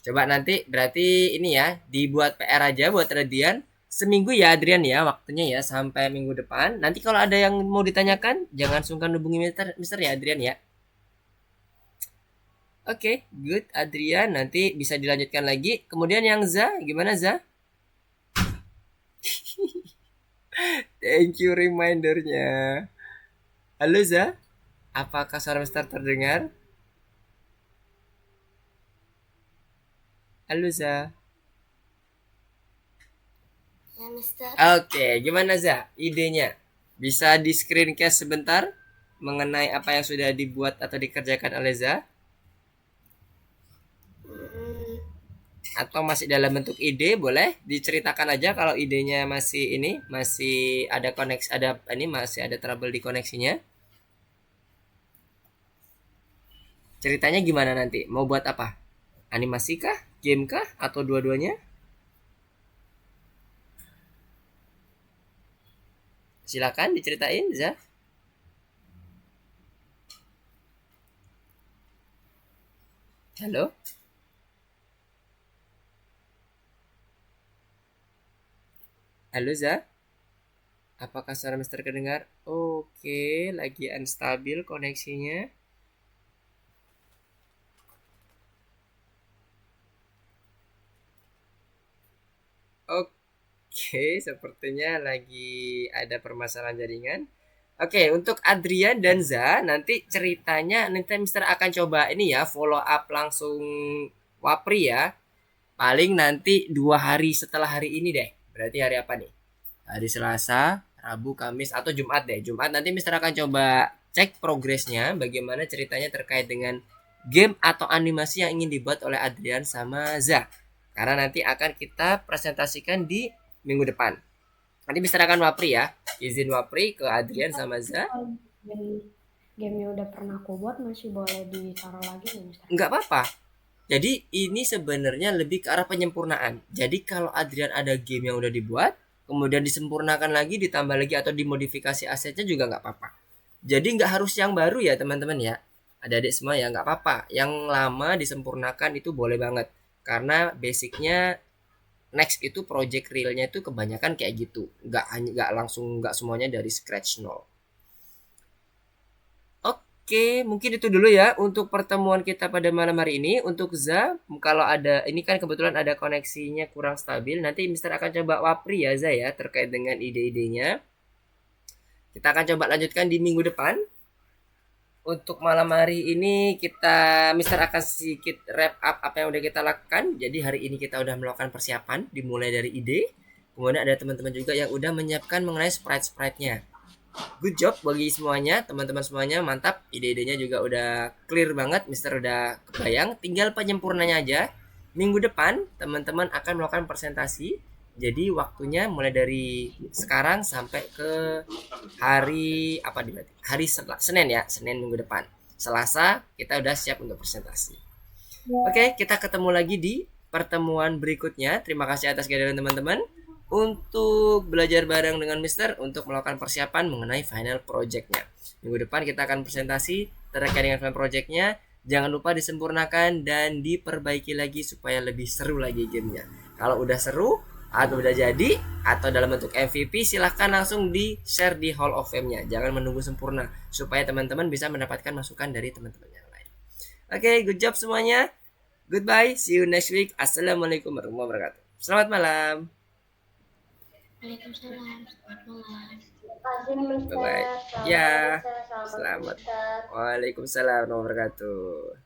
[SPEAKER 1] Coba nanti berarti ini ya, dibuat PR aja buat Adrian. Seminggu ya Adrian ya waktunya ya sampai minggu depan. Nanti kalau ada yang mau ditanyakan jangan sungkan hubungi Mister ya Adrian ya. Oke, good Adrian. Nanti bisa dilanjutkan lagi. Kemudian yang Za, gimana Za? Thank you remindernya. Halo Za, apakah suara Mister terdengar? Halo Za.
[SPEAKER 3] Ya, Mister.
[SPEAKER 1] Oke, gimana Za? Idenya? Bisa di screencast sebentar mengenai apa yang sudah dibuat atau dikerjakan oleh Za? Atau masih dalam bentuk ide, boleh diceritakan aja kalau idenya masih ini, masih ada koneksi, ada ini masih ada trouble di koneksinya. Ceritanya gimana nanti? Mau buat apa? Animasi kah? Game kah? Atau dua-duanya? Silakan diceritain, Za. Halo? Halo, Za. Apakah suara Mister kedengar? Oke, lagi unstabil koneksinya. Oke, sepertinya lagi ada permasalahan jaringan. Oke, untuk Adrian dan Za, nanti ceritanya nanti Mister akan coba ini ya, follow up langsung Wapri ya. Paling nanti 2 hari setelah hari ini deh. Berarti hari apa nih? Hari Selasa, Rabu, Kamis, atau Jumat deh. Jumat nanti Mister akan coba cek progresnya, bagaimana ceritanya terkait dengan game atau animasi yang ingin dibuat oleh Adrian sama Za. Karena nanti akan kita presentasikan di minggu depan. Nanti Mister akan Wapri ya. Izin Wapri ke Adrian sama Za.
[SPEAKER 2] Game yang udah pernah aku buat masih boleh ditaruh lagi nih Mister?
[SPEAKER 1] Nggak apa-apa. Jadi ini sebenarnya lebih ke arah penyempurnaan. Jadi kalau Adrian ada game yang udah dibuat, kemudian disempurnakan lagi, ditambah lagi atau dimodifikasi asetnya juga nggak apa-apa. Jadi nggak harus yang baru ya teman-teman ya. Adik-adik semua ya nggak apa-apa. Yang lama disempurnakan itu boleh banget. Karena basicnya next itu project realnya itu kebanyakan kayak gitu. Nggak langsung nggak semuanya dari scratch nol. Oke, mungkin itu dulu ya untuk pertemuan kita pada malam hari ini. Untuk Za, kalau ada, ini kan kebetulan ada koneksinya kurang stabil. Nanti Mister akan coba Wapri ya Za ya, terkait dengan ide-idenya. Kita akan coba lanjutkan di minggu depan. Untuk malam hari ini Mister akan sedikit wrap up apa yang udah kita lakukan. Jadi hari ini kita udah melakukan persiapan, dimulai dari ide. Kemudian ada teman-teman juga yang udah menyiapkan mengenai sprite-sprite-nya. Good job bagi semuanya, teman-teman semuanya, mantap. Ide-idenya juga udah clear banget, Mister udah kebayang. Tinggal penyempurnanya aja. Minggu depan teman-teman akan melakukan presentasi. Jadi waktunya mulai dari sekarang sampai ke hari apa nih berarti? Hari Senin ya, Senin minggu depan. Selasa kita udah siap untuk presentasi. Oke, kita ketemu lagi di pertemuan berikutnya. Terima kasih atas kehadiran teman-teman untuk belajar bareng dengan Mister untuk melakukan persiapan mengenai final projectnya. Minggu depan kita akan presentasi terkait dengan final projectnya. Jangan lupa disempurnakan dan diperbaiki lagi supaya lebih seru lagi gamenya. Kalau udah seru atau udah jadi atau dalam bentuk MVP, silahkan langsung di share di Hall of Fame-nya. Jangan menunggu sempurna supaya teman-teman bisa mendapatkan masukan dari teman-teman yang lain. Oke, good job semuanya. Goodbye, see you next week. Assalamualaikum warahmatullahi wabarakatuh. Selamat malam.
[SPEAKER 3] Waalaikumsalam. Selamat malam.
[SPEAKER 2] Terima kasih Mister.
[SPEAKER 1] Bye-bye.
[SPEAKER 2] Selamat
[SPEAKER 1] Ya,
[SPEAKER 2] Mister. Selamat
[SPEAKER 1] selamat.
[SPEAKER 2] Mister.
[SPEAKER 1] Waalaikumsalam warahmatullahi wabarakatuh.